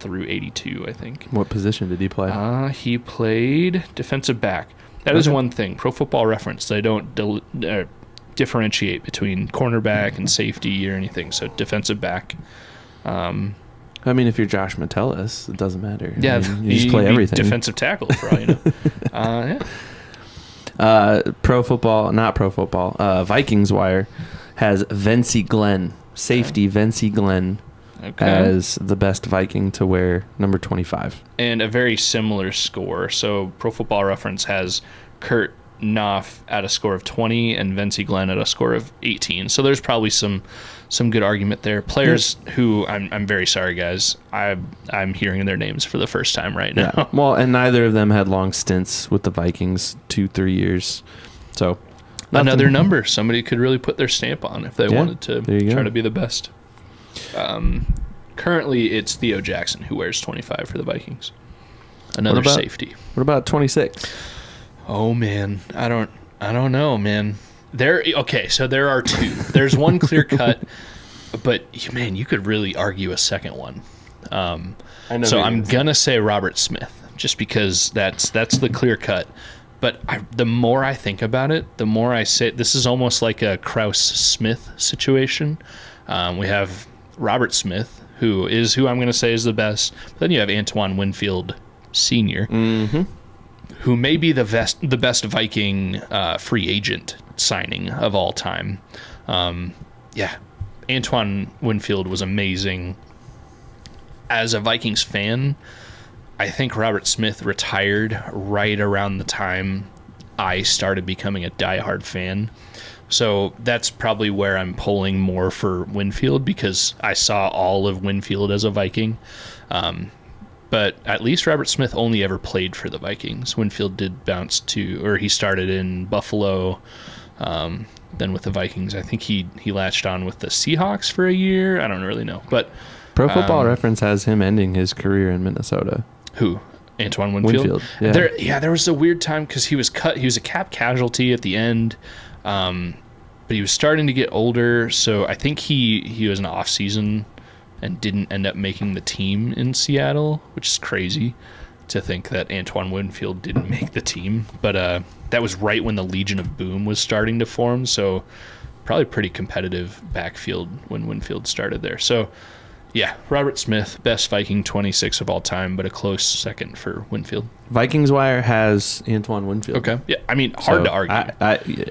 through 82, I think. What position did he play? He played defensive back. That is one thing. Pro Football Reference, they don't differentiate between cornerback and safety or anything. So defensive back. I mean, if you're Josh Metellus, it doesn't matter. Yeah, I mean, you just play everything. Defensive tackle, for all you know. Pro Football, not Pro Football. Vikings Wire has Vency Glenn, safety Vency Glenn, as the best Viking to wear number 25, and a very similar score. So Pro Football Reference has Kurt Knopf at a score of 20 and Vency Glenn at a score of 18. So there's probably some good argument there. Players who I'm very sorry, guys. I'm hearing their names for the first time right now. Yeah. Well, and neither of them had long stints with the Vikings, 2-3 years. So another number somebody could really put their stamp on if they wanted to try to be the best. Currently, it's Theo Jackson who wears 25 for the Vikings. Another safety. What about 26? Oh man, I don't know, man. So there are two. There's one clear cut, but man, you could really argue a second one. So I'm gonna say Robert Smith, just because that's the clear cut. But the more I think about it, the more I say this is almost like a Kraus Smith situation. We have Robert Smith, who I'm gonna say is the best. But then you have Antoine Winfield Sr., who may be the best Viking free agent signing of all time. Antoine Winfield was amazing. As a Vikings fan, I think Robert Smith retired right around the time I started becoming a diehard fan. So that's probably where I'm pulling more for Winfield, because I saw all of Winfield as a Viking. But at least Robert Smith only ever played for the Vikings. Winfield did bounce he started in Buffalo, then with the Vikings. I think he latched on with the Seahawks for a year. I don't really know. But Pro Football Reference has him ending his career in Minnesota. Who? Antoine Winfield? Yeah. There was a weird time because he was cut. He was a cap casualty at the end. But he was starting to get older, so I think he was an off-season and didn't end up making the team in Seattle, which is crazy to think that Antoine Winfield didn't make the team. But that was right when the Legion of Boom was starting to form, so probably pretty competitive backfield when Winfield started there. So, yeah, Robert Smith, best Viking 26 of all time, but a close second for Winfield. Vikings Wire has Antoine Winfield. Okay. Yeah, I mean, hard to argue.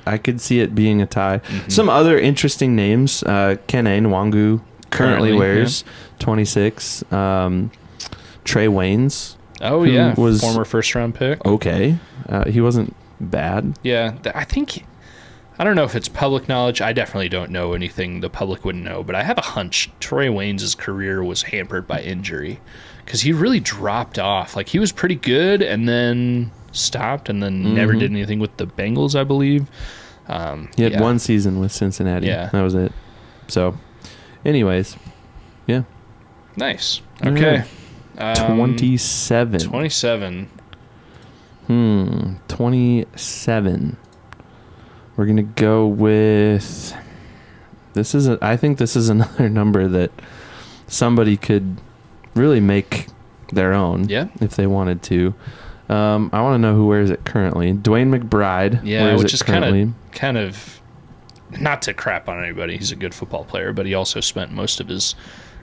I could see it being a tie. Some other interesting names. Kene Nwangu currently wears 26. Trey Waynes. Oh, yeah. Was former first-round pick. Okay. He wasn't bad. Yeah. I don't know if it's public knowledge. I definitely don't know anything the public wouldn't know, but I have a hunch Trey Waynes' career was hampered by injury because he really dropped off. Like, he was pretty good and then stopped and then never did anything with the Bengals, I believe. He had one season with Cincinnati. Yeah. That was it. So, anyways, yeah. Nice. Okay. 27. 27. 27. We're going to go with I think this is another number that somebody could really make their own if they wanted to. I want to know who wears it currently. Dwayne McBride wears which it is currently. kind of not to crap on anybody. He's a good football player, but he also spent most of his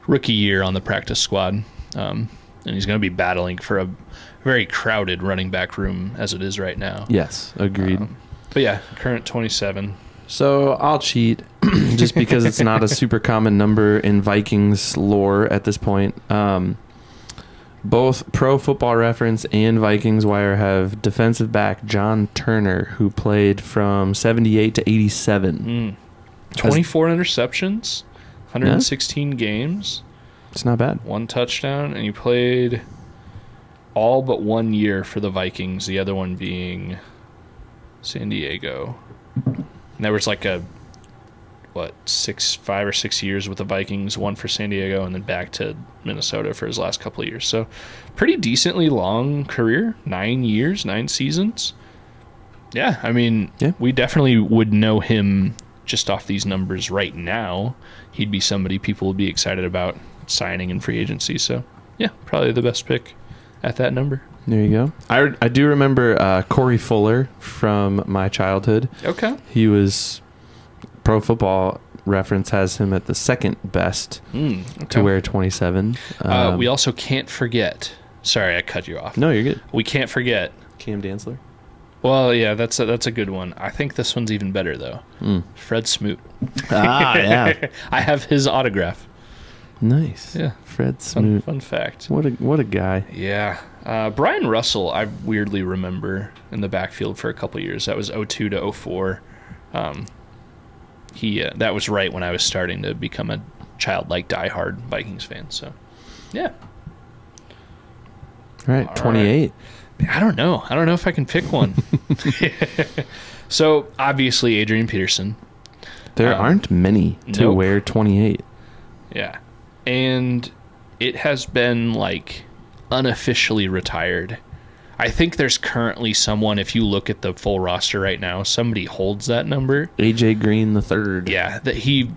rookie year on the practice squad. And he's going to be battling for a very crowded running back room as it is right now. Yes, agreed. But yeah, current 27. So I'll cheat just because it's not a super common number in Vikings lore at this point. Both Pro Football Reference and Vikings Wire have defensive back John Turner, who played from 78 to 87. 24 interceptions, 116 games. It's not bad. 1 touchdown, and he played all but 1 year for the Vikings, the other one being San Diego. And there was like 5 or 6 years with the Vikings, 1 for San Diego, and then back to Minnesota for his last couple of years. So pretty decently long career, 9 years, 9 seasons. Yeah, I mean, we definitely would know him just off these numbers right now. He'd be somebody people would be excited about signing in free agency. So yeah, probably the best pick at that number. There you go. I do remember Corey Fuller from my childhood. Okay. He was Pro Football reference has him at the second best to wear 27. We also can't forget. Sorry, I cut you off. No, you're good. We can't forget Cam Dantzler. Well, yeah, that's a good one. I think this one's even better though. Fred Smoot. Yeah. I have his autograph. Nice. Yeah. Fred Smoot. Fun fact. What a guy. Yeah. Brian Russell, I weirdly remember in the backfield for a couple years. That was 02 to 04. That was right when I was starting to become a childlike diehard Vikings fan. So, yeah. All right, 28. I don't know. I don't know if I can pick one. So, obviously, Adrian Peterson. There aren't many to wear 28. Yeah. And it has been, like, unofficially retired. I think there's currently someone, if you look at the full roster right now, somebody holds that number. AJ Green III. Yeah, that he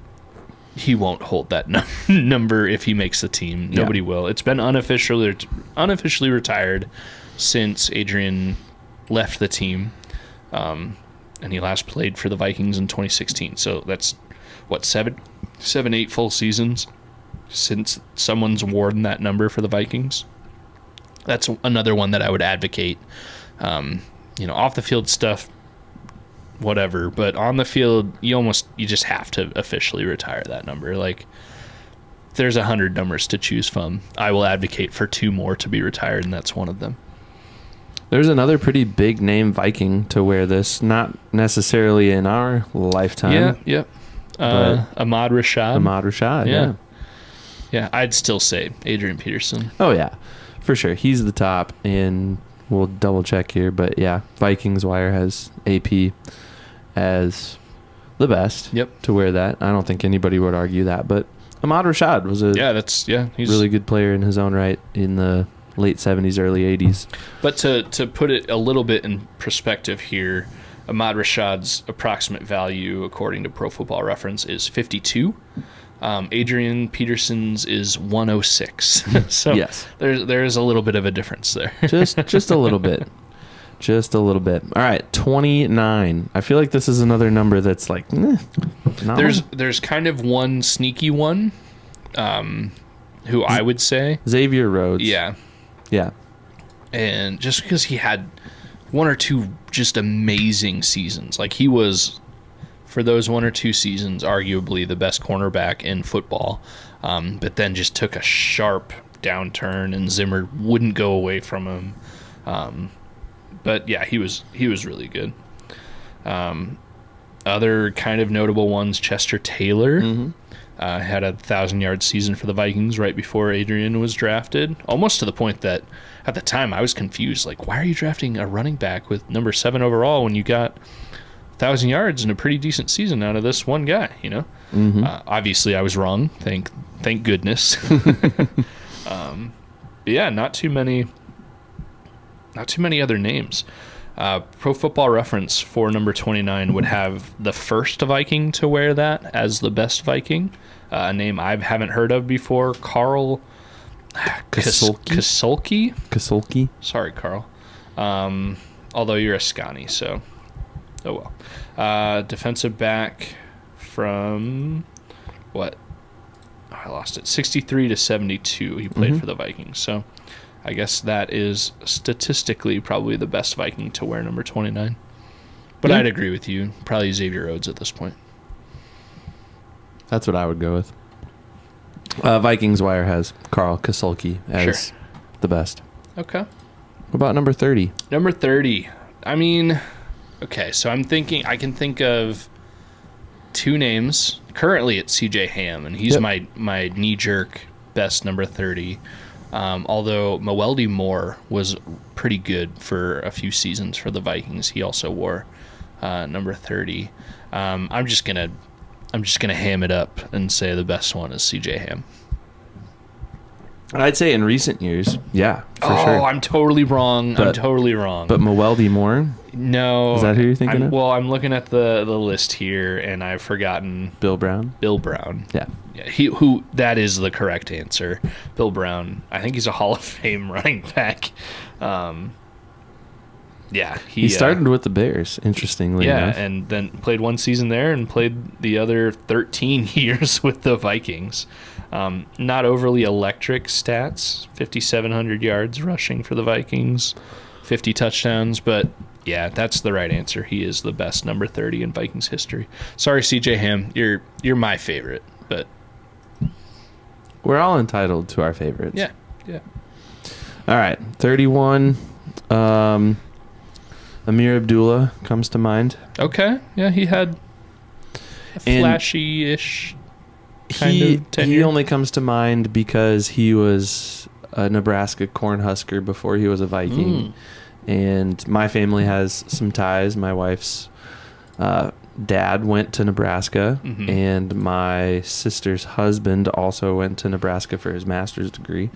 won't hold that number if he makes the team. Nobody will. It's been unofficially retired since Adrian left the team, and he last played for the Vikings in 2016. So that's what, 8 full seasons since someone's worn that number for the Vikings. That's another one that I would advocate. Off the field stuff, whatever, but on the field, you just have to officially retire that number. Like, there's 100 numbers to choose from. I will advocate for 2 more to be retired, and that's one of them. There's another pretty big name Viking to wear this, not necessarily in our lifetime. Yeah. Ahmad Rashad. Yeah. Yeah, I'd still say Adrian Peterson. Oh, yeah, for sure. He's the top, and we'll double check here, but yeah, Vikings Wire has AP as the best to wear that. I don't think anybody would argue that, but Ahmad Rashad was he's really good player in his own right in the late 70s, early 80s. But to put it a little bit in perspective here, Ahmad Rashad's approximate value, according to Pro Football Reference, is 52. Adrian Peterson's is 106. So yes, there is a little bit of a difference there. just a little bit. Just a little bit. All right, 29. I feel like this is another number that's like, there's kind of one sneaky one, who I would say Xavier Rhodes. Yeah. And just because he had 1 or 2 just amazing seasons, like he was, for those 1 or 2 seasons, arguably the best cornerback in football, but then just took a sharp downturn, and Zimmer wouldn't go away from him. But yeah, he was really good. Other kind of notable ones, Chester Taylor had a 1,000-yard season for the Vikings right before Adrian was drafted, almost to the point that at the time I was confused. Like, why are you drafting a running back with number 7 overall when you got 1,000 yards and a pretty decent season out of this one guy? Obviously I was wrong. Thank goodness. Yeah, not too many other names. Pro Football Reference for number 29 would have the first Viking to wear that as the best Viking, a name I haven't heard of before, Carl Kasulki. Sorry, Carl. Although you're a Scotty, so oh well. Defensive back from what? Oh, I lost it. 63 to 72. He played for the Vikings, so I guess that is statistically probably the best Viking to wear number 29. But I'd agree with you. Probably Xavier Rhodes at this point. That's what I would go with. Vikings Wire has Carl Kasulki as the best. Okay. What about number 30? Number 30. I mean, okay, so I can think of 2 names. Currently it's CJ Ham, and he's my knee-jerk best number 30. Although Mewelde Moore was pretty good for a few seasons for the Vikings, he also wore number 30. I'm just gonna ham it up and say the best one is CJ Ham. I'd say in recent years, yeah, for sure. I'm totally wrong. But Mewelde Moore? No. Is that who you're thinking of? Well, I'm looking at the list here, and I've forgotten. Bill Brown? Bill Brown. Yeah. That is the correct answer. Bill Brown. I think he's a Hall of Fame running back. Yeah, he started with the Bears, interestingly enough. And then played one season there and played the other 13 years with the Vikings. Not overly electric stats, 5,700 yards rushing for the Vikings, 50 touchdowns, but yeah, that's the right answer. He is the best number 30 in Vikings history. Sorry, CJ Ham, you're my favorite, but we're all entitled to our favorites. Yeah. All right, 31. Amir Abdullah comes to mind. Okay, yeah, he had a flashy-ish kind of tenure. He only comes to mind because he was a Nebraska Cornhusker before he was a Viking. And my family has some ties. My wife's dad went to Nebraska, and my sister's husband also went to Nebraska for his master's degree.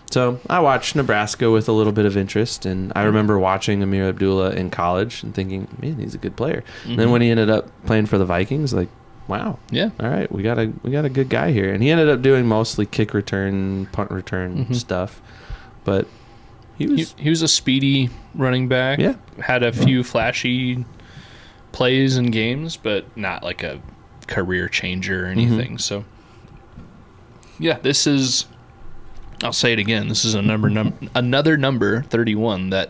So I watched Nebraska with a little bit of interest, and I remember watching Amir Abdullah in college and thinking, man, he's a good player. And then when he ended up playing for the Vikings, like, wow, yeah, all right, we got a good guy here. And he ended up doing mostly kick return, punt return stuff, but he was a speedy running back. Yeah, had a few flashy plays and games, but not like a career changer or anything. So yeah, this is, I'll say it again, this is another number 31 that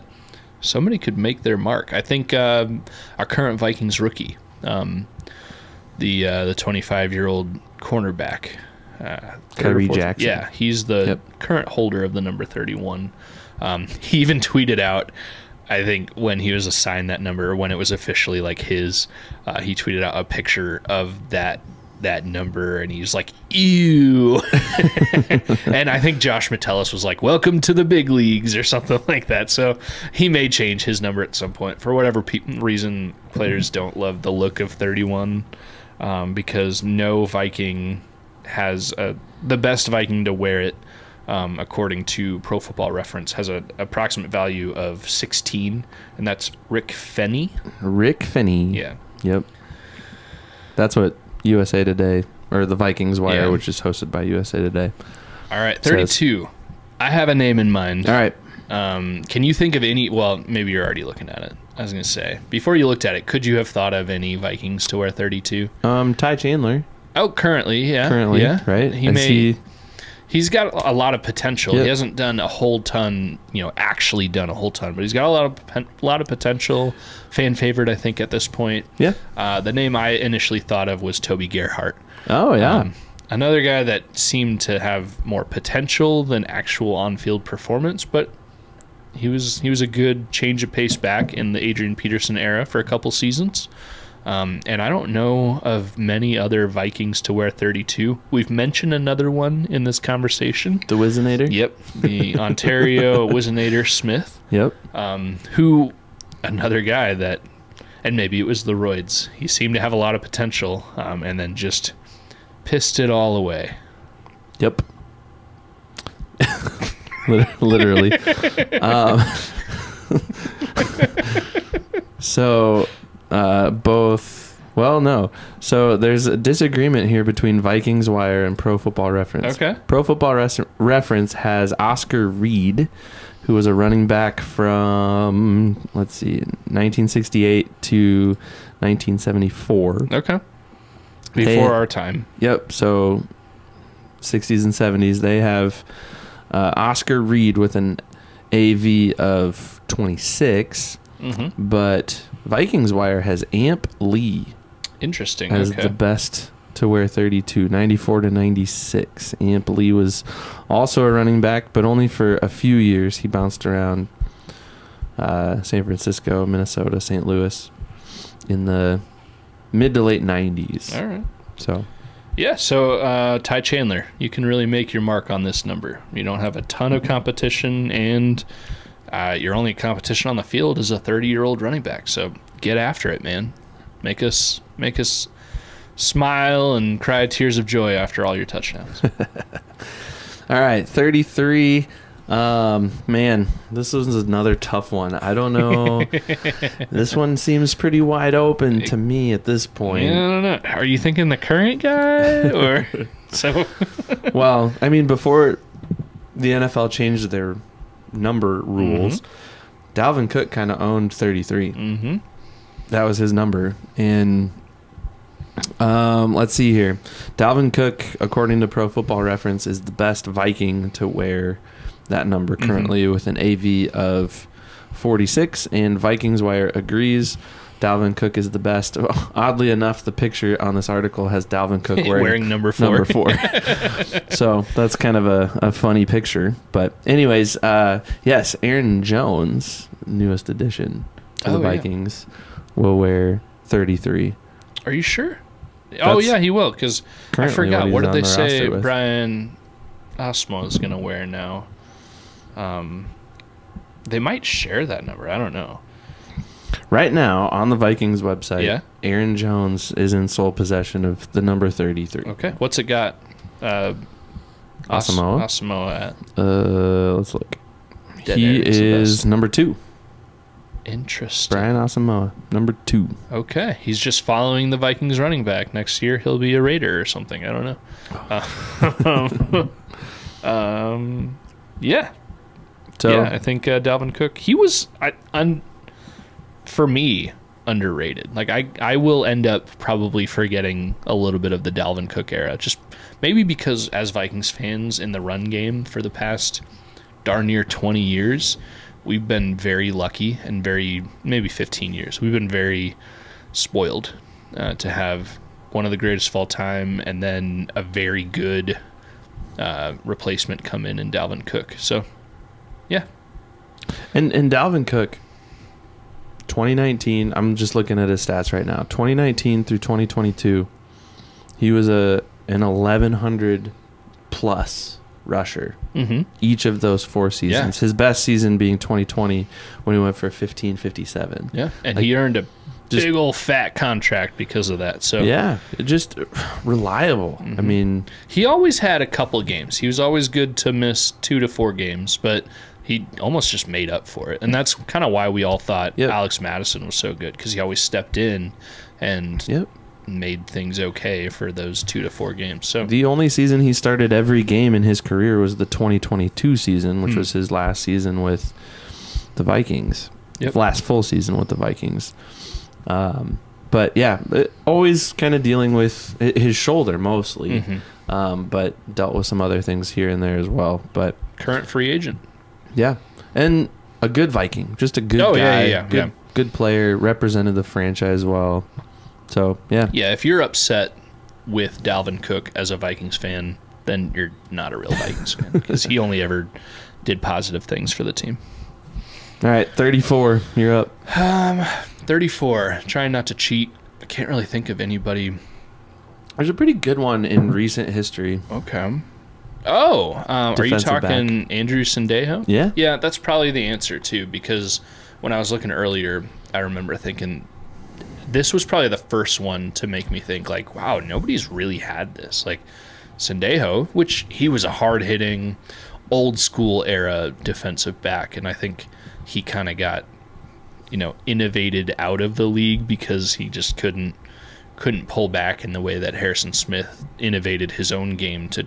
somebody could make their mark. I think our current Vikings rookie, the 25-year-old cornerback, Kyrie Jackson. Yeah, he's the current holder of the number 31. He even tweeted out, I think when he was assigned that number, when it was officially like his, he tweeted out a picture of that number, and he was like, ew. And I think Josh Metellus was like, welcome to the big leagues or something like that. So he may change his number at some point. For whatever reason, players don't love the look of 31, because no Viking has the best Viking to wear it, according to Pro Football Reference, has an approximate value of 16, and that's Rick Fenny. Rick Fenny. Yeah. Yep. That's what USA Today, or the Vikings Wire, which is hosted by USA Today. All right, 32. I have a name in mind. All right. Can you think of any? Well, maybe you're already looking at it. I was going to say, before you looked at it, could you have thought of any Vikings to wear 32? Ty Chandler. Oh, currently, yeah. Currently, yeah. Right? He's got a lot of potential. He hasn't done a whole ton, actually done a whole ton, but he's got a lot of potential. Fan favorite, I think, at this point. Yeah. The name I initially thought of was Toby Gerhart. Oh, yeah. Another guy that seemed to have more potential than actual on-field performance, but he was a good change of pace back in the Adrian Peterson era for a couple seasons. And I don't know of many other Vikings to wear 32. We've mentioned another one in this conversation. The Wizinator? Yep. The Ontario Wizinator Smith. Yep. Who, another guy that, and maybe it was the roids, he seemed to have a lot of potential, and then just pissed it all away. Yep. Literally. So... So there's a disagreement here between Vikings Wire and Pro Football Reference. Okay. Pro Football Reference has Oscar Reed, who was a running back from, 1968 to 1974. Okay. Before our time. Yep. So 60s and 70s, they have Oscar Reed with an AV of 26, but Vikings Wire has Amp Lee. Interesting. As the best to wear 32, 94 to 96. Amp Lee was also a running back, but only for a few years. He bounced around San Francisco, Minnesota, St. Louis in the mid to late 90s. All right. So, yeah, so Ty Chandler, you can really make your mark on this number. You don't have a ton of competition, and your only competition on the field is a 30-year-old running back. So get after it, man. Make us smile and cry tears of joy after all your touchdowns. All right, 33. Man, this was another tough one. I don't know. This one seems pretty wide open to me at this point. I don't know. Are you thinking the current guy or so? Well, I mean, before the NFL changed their number rules, Dalvin Cook kind of owned 33. Mm-hmm. That was his number. And let's see here. Dalvin Cook, according to Pro Football Reference, is the best Viking to wear that number currently with an AV of 46. And Vikings Wire agrees. Dalvin Cook is the best. Oddly enough, the picture on this article has Dalvin Cook wearing number 4. Number 4. So that's kind of a funny picture. But anyways, yes, Aaron Jones, newest addition to the Vikings, will wear 33. Are you sure? Yeah, he will. Because I forgot. What did they say Brian Osmo is going to wear now? They might share that number. I don't know. Right now, on the Vikings website, Aaron Jones is in sole possession of the number 33. Okay. What's it got? Asamoah at? Let's look. He is number 2. Interesting. Brian Asamoah, number 2. Okay. He's just following the Vikings running back. Next year, he'll be a Raider or something. I don't know. Yeah. So, I think Dalvin Cook, he was... for me, underrated. Like I will end up probably forgetting a little bit of the Dalvin Cook era, just maybe because as Vikings fans in the run game for the past darn near 20 years, we've been very lucky, and maybe 15 years, we've been very spoiled to have one of the greatest of all time and then a very good replacement come in Dalvin Cook. So, yeah. And Dalvin Cook, 2019, I'm just looking at his stats right now. 2019 through 2022, he was an 1,100 plus rusher each of those 4 seasons. His best season being 2020 when he went for 1557. Yeah, and he earned a big old fat contract because of that. So yeah, just reliable. I mean, he always had a couple games. He was always good to miss 2 to 4 games, but he almost just made up for it. And that's kind of why we all thought Alex Madison was so good, because he always stepped in and made things okay for those 2 to 4 games. So the only season he started every game in his career was the 2022 season, which was his last season with the Vikings. Last full season with the Vikings. But yeah, always kind of dealing with his shoulder mostly, but dealt with some other things here and there as well. But current free agent. Yeah, and a good Viking, just a good guy, good player, represented the franchise well. So, yeah. Yeah, if you're upset with Dalvin Cook as a Vikings fan, then you're not a real Vikings fan, because he only ever did positive things for the team. All right, 34, you're up. 34, trying not to cheat. I can't really think of anybody. There's a pretty good one in recent history. Okay. Are you talking back. Andrew Sendejo? Yeah. Yeah, that's probably the answer, too, because when I was looking earlier, I remember thinking this was probably the first one to make me think, like, wow, nobody's really had this. Like, Sendejo, which he was a hard-hitting, old-school era defensive back, and I think he kind of got, innovated out of the league because he just couldn't pull back in the way that Harrison Smith innovated his own game to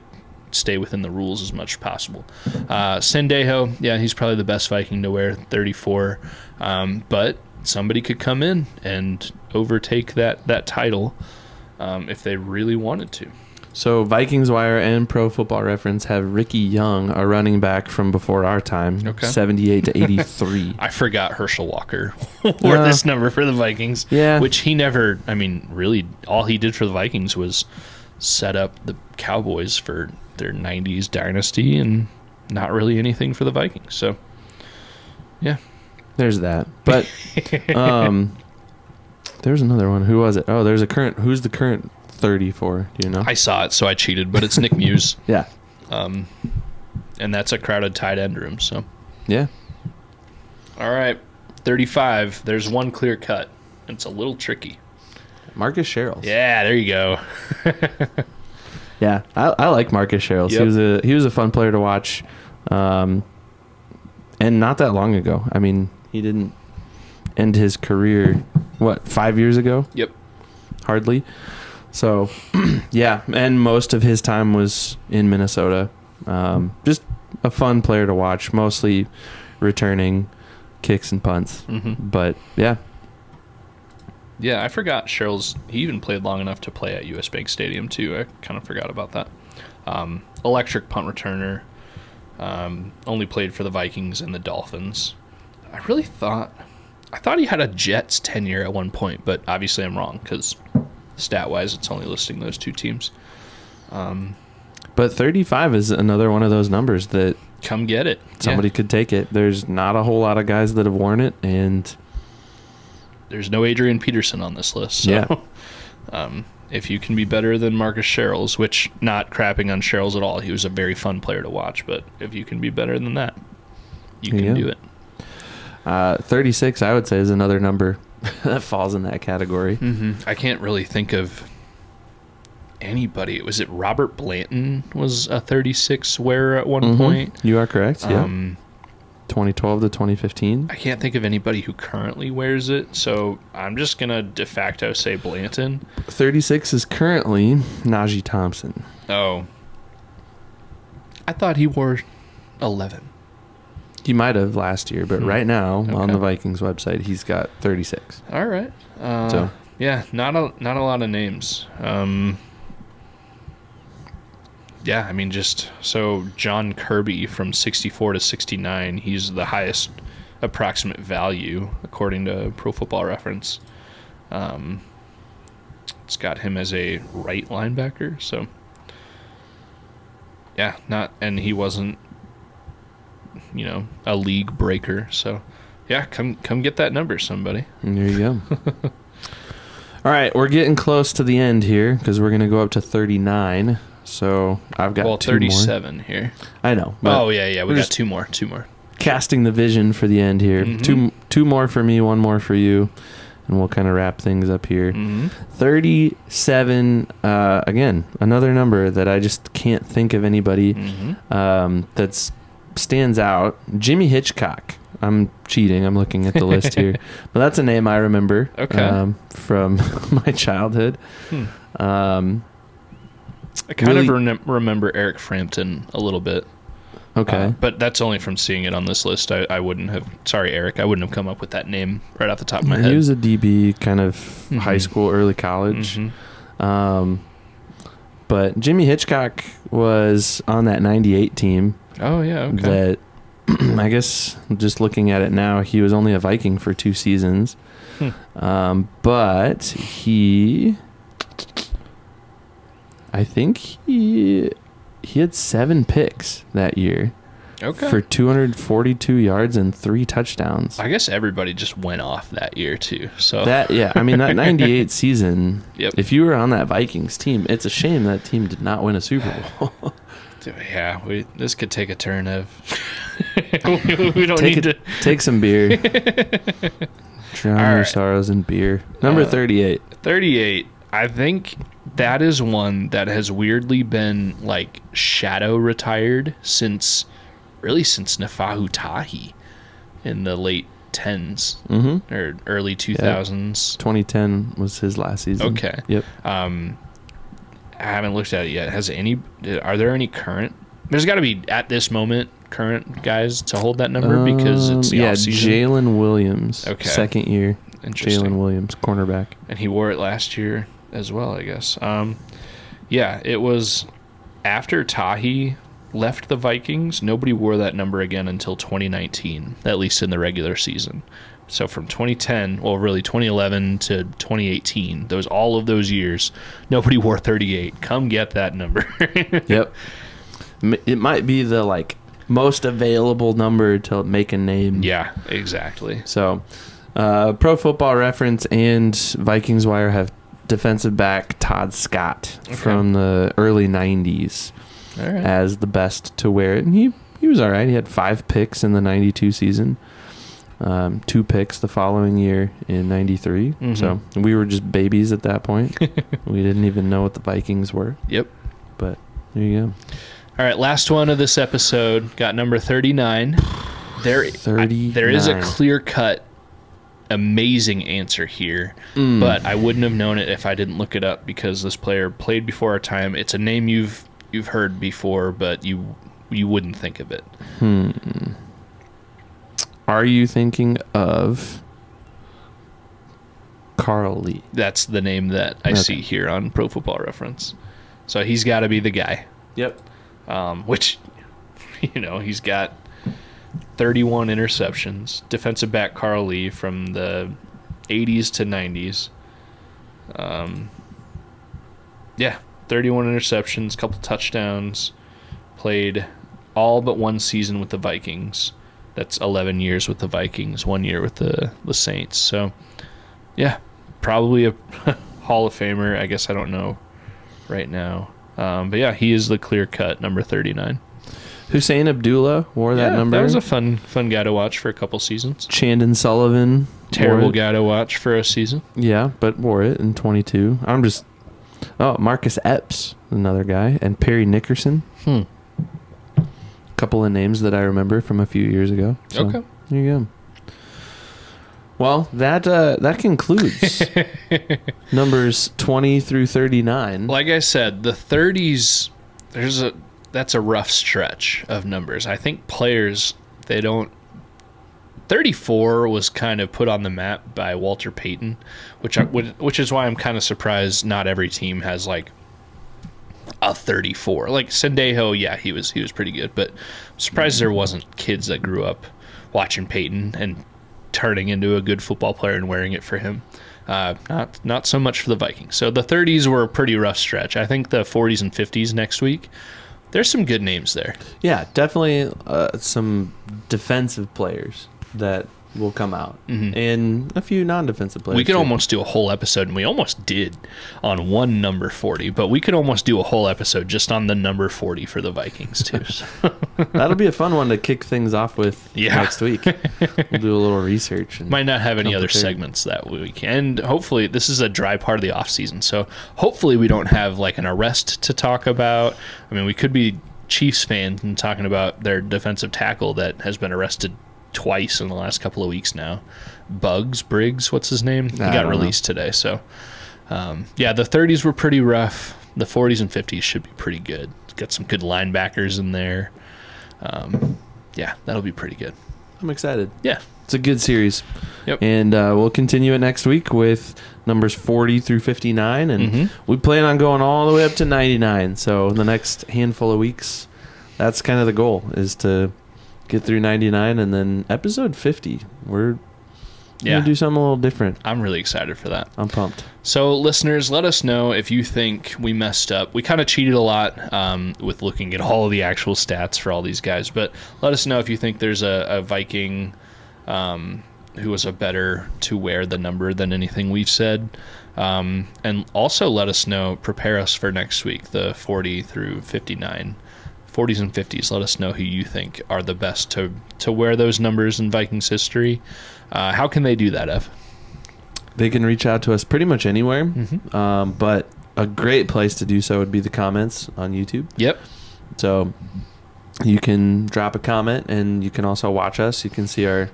stay within the rules as much as possible. Sendejo, yeah, he's probably the best Viking to wear, 34. But somebody could come in and overtake that title if they really wanted to. So Vikings Wire and Pro Football Reference have Ricky Young, a running back from before our time, 78 to 83. I forgot Herschel Walker wore this number for the Vikings, which he never, really, all he did for the Vikings was set up the Cowboys for their 90s dynasty and not really anything for the Vikings. So, yeah. There's that. But there's another one. Who was it? Oh, there's a current. Who's the current 34? Do you know? I saw it, so I cheated, but it's Nick Muse. Yeah. And that's a crowded tight end room, so. Yeah. All right. 35. There's one clear cut. It's a little tricky. Marcus Sherrills. Yeah, there you go. Yeah, I like Marcus Sherrills. Yep. He was a fun player to watch, and not that long ago. He didn't end his career 5 years ago? Yep, hardly. So, yeah, and most of his time was in Minnesota. Just a fun player to watch, mostly returning. kicks and punts. But yeah. Yeah, I forgot Sherrill's. He even played long enough to play at US Bank Stadium too. I kind of forgot about that. Electric punt returner. Only played for the Vikings and the Dolphins. I thought he had a Jets tenure at one point, but obviously I'm wrong because stat-wise it's only listing those two teams. But 35 is another one of those numbers that come get it. Somebody could take it. There's not a whole lot of guys that have worn it, and there's no Adrian Peterson on this list. So, if you can be better than Marcus Sherrills, which not crapping on Sherrills at all, he was a very fun player to watch. But if you can be better than that, you can do it. 36, I would say, is another number that falls in that category. I can't really think of anybody. Was it Robert Blanton was a 36 wearer at one point? You are correct. Yeah. 2012 to 2015. I can't think of anybody who currently wears it, so I'm just gonna de facto say Blanton. 36 is currently Najee Thompson. Oh, I thought he wore 11. He might have last year, but right now on the Vikings website, he's got 36. All right. So yeah, not a lot of names. Yeah, I mean, just so John Kirby from 64 to 69, he's the highest approximate value according to Pro Football Reference. It's got him as a right linebacker, so yeah, and he wasn't, a league breaker. So yeah, come get that number, somebody. And there you go. All right, we're getting close to the end here because we're gonna go up to 39. So I've got 37 more here. I know. Oh yeah, we got two more. Casting the vision for the end here. Two more for me, one more for you, and we'll kind of wrap things up here. 37. Again, another number that I just can't think of anybody that stands out. Jimmy Hitchcock. I'm cheating. I'm looking at the list here, but that's a name I remember. From my childhood. I kind of remember Eric Frampton a little bit. Okay. But that's only from seeing it on this list. I wouldn't have... Sorry, Eric. I wouldn't have come up with that name right off the top of my head. He was a DB, kind of high school, early college. But Jimmy Hitchcock was on that 98 team. Oh, yeah, okay. That, I guess, just looking at it now, he was only a Viking for 2 seasons. But he... I think he had 7 picks that year. For 242 yards and 3 touchdowns. I guess everybody just went off that year too. So that I mean that 98 season. If you were on that Vikings team, it's a shame that team did not win a Super Bowl. Yeah, this could take a turn of. we don't need to take some beer. Drown your sorrows in beer. Number 38. 38. I think that is one that has weirdly been like shadow retired since Nafahu Tahi in the late 10s or early 2000s. 2010 was his last season. Okay. Yep. I haven't looked at it yet. Are there any current? There's got to be at this moment current guys to hold that number because it's the off-season. Jalen Williams. Okay. Second year. Interesting. Jalen Williams, cornerback. And he wore it last year as well, I guess. Yeah, it was after Tahi left the Vikings. Nobody wore that number again until 2019, at least in the regular season. So from 2010, well, really 2011 to 2018, all of those years, nobody wore 38. Come get that number. Yep. It might be the most available number to make a name. Yeah, exactly. So, Pro Football Reference and Vikings Wire have defensive back Todd Scott from the early 90s as the best to wear it. And he was all right. He had 5 picks in the 92 season, 2 picks the following year in 93. So we were just babies at that point. We didn't even know what the Vikings were. Yep. But there you go. All right, last one of this episode. Got number 39. There is a clear-cut amazing answer here, but I wouldn't have known it if I didn't look it up because this player played before our time. It's a name you've heard before, but you wouldn't think of it. All Are you thinking of Carl Lee? That's the name that I see here on Pro Football Reference. So he's got to be the guy. Yep. Which, he's got 31 interceptions. Defensive back Carl Lee from the 80s to 90s. 31 interceptions, couple touchdowns. Played all but one season with the Vikings. That's 11 years with the Vikings, 1 year with the Saints. So, yeah, probably a Hall of Famer. I guess I don't know right now. But, yeah, he is the clear-cut number 39. Hussein Abdullah wore that number. That was a fun guy to watch for a couple seasons. Chandon Sullivan. Terrible guy to watch for a season. Yeah, but wore it in 22. Marcus Epps, another guy, and Perry Nickerson. Couple of names that I remember from a few years ago. So, okay. There you go. Well, that concludes numbers 20 through 39. Like I said, the 30s, that's a rough stretch of numbers. I think players, 34 was kind of put on the map by Walter Payton, which is why I'm kind of surprised not every team has like a 34. Like Sendejo, yeah, he was pretty good, but I'm surprised there wasn't kids that grew up watching Payton and turning into a good football player and wearing it for him. Not so much for the Vikings. So the 30s were a pretty rough stretch. I think the 40s and 50s next week, there's some good names there. Yeah, definitely some defensive players that will come out, and a few non-defensive players. We could almost do a whole episode, and we almost did on one number 40, but we could almost do a whole episode just on the number 40 for the Vikings too. So. That'll be a fun one to kick things off with next week. We'll do a little research. And might not have any other segments that week, and hopefully this is a dry part of the off season, so hopefully we don't have like an arrest to talk about. I mean, we could be Chiefs fans and talking about their defensive tackle that has been arrested twice in the last couple of weeks now. Briggs, what's his name? He got released today. So, the 30s were pretty rough. The 40s and 50s should be pretty good. Got some good linebackers in there. That'll be pretty good. I'm excited. Yeah. It's a good series. Yep. And we'll continue it next week with numbers 40 through 59. And we plan on going all the way up to 99. So the next handful of weeks, that's kind of the goal, is to get through 99, and then episode 50, we're going to do something a little different. I'm really excited for that. I'm pumped. So, listeners, let us know if you think we messed up. We kind of cheated a lot with looking at all of the actual stats for all these guys, but let us know if you think there's a Viking who was a better to wear the number than anything we've said. And also let us know, prepare us for next week, the 40 through 59. 40s and 50s, let us know who you think are the best to wear those numbers in Vikings history. How can they do that, Ev? They can reach out to us pretty much anywhere, but a great place to do so would be the comments on YouTube. Yep. So you can drop a comment, and you can also watch us. You can see our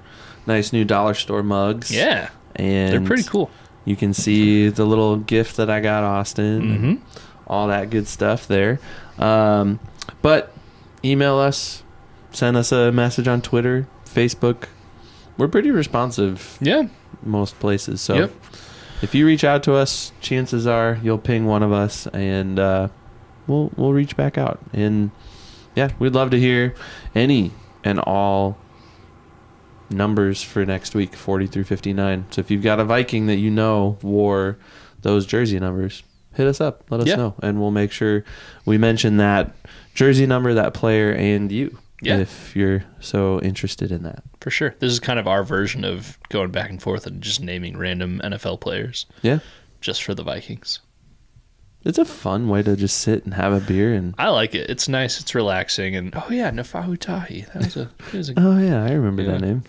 nice new dollar store mugs. Yeah, and they're pretty cool. You can see the little gift that I got Austin, and all that good stuff there. But email us, send us a message on Twitter, Facebook. We're pretty responsive. Yeah. Most places. So if you reach out to us, chances are you'll ping one of us, and we'll reach back out. And yeah, we'd love to hear any and all numbers for next week, 40 through 59. So if you've got a Viking that you know wore those jersey numbers, hit us up. Let us know, and we'll make sure we mention that jersey number, that player, and you, if you're so interested in that. For sure. This is kind of our version of going back and forth and just naming random NFL players. Yeah. Just for the Vikings. It's a fun way to just sit and have a beer. And I like it. It's nice. It's relaxing. And Nafahu Tahi. That was a oh, yeah. I remember that name.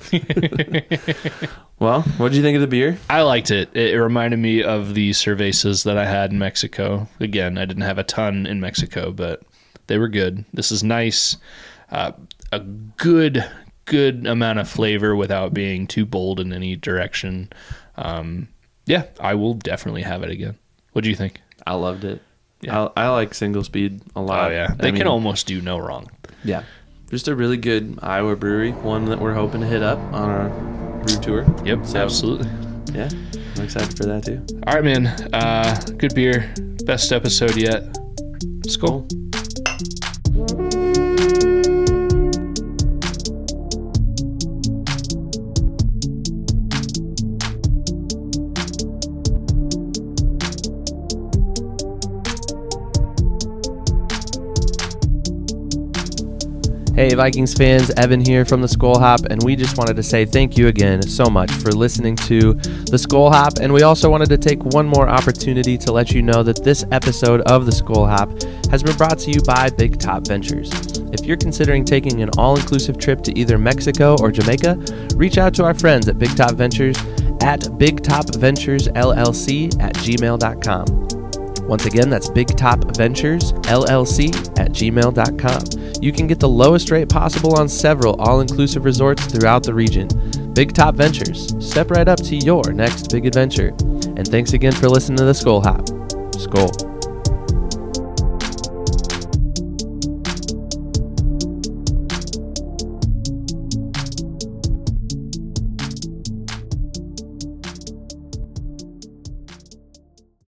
Well, what did you think of the beer? I liked it. It reminded me of the Cervezas that I had in Mexico. Again, I didn't have a ton in Mexico, but they were good. This is nice. A good amount of flavor without being too bold in any direction. I will definitely have it again. What do you think? I loved it. Yeah. I like SingleSpeed a lot. Oh, yeah. They can almost do no wrong. Yeah. just a really good Iowa brewery, one that we're hoping to hit up on our brew tour. Yep, so, absolutely. Yeah, I'm excited for that too. All right, man. Good beer. Best episode yet. Skol. Hey Vikings fans, Evan here from the Skol Hop, and we just wanted to say thank you again so much for listening to the Skol Hop, and we also wanted to take one more opportunity to let you know that this episode of the Skol Hop has been brought to you by Big Top Ventures. If you're considering taking an all-inclusive trip to either Mexico or Jamaica, reach out to our friends at Big Top Ventures at bigtopventuresllc@gmail.com. Once again, that's bigtopventuresllc@gmail.com. You can get the lowest rate possible on several all-inclusive resorts throughout the region. Big Top Ventures. Step right up to your next big adventure. And thanks again for listening to the Skol Hop. Skol.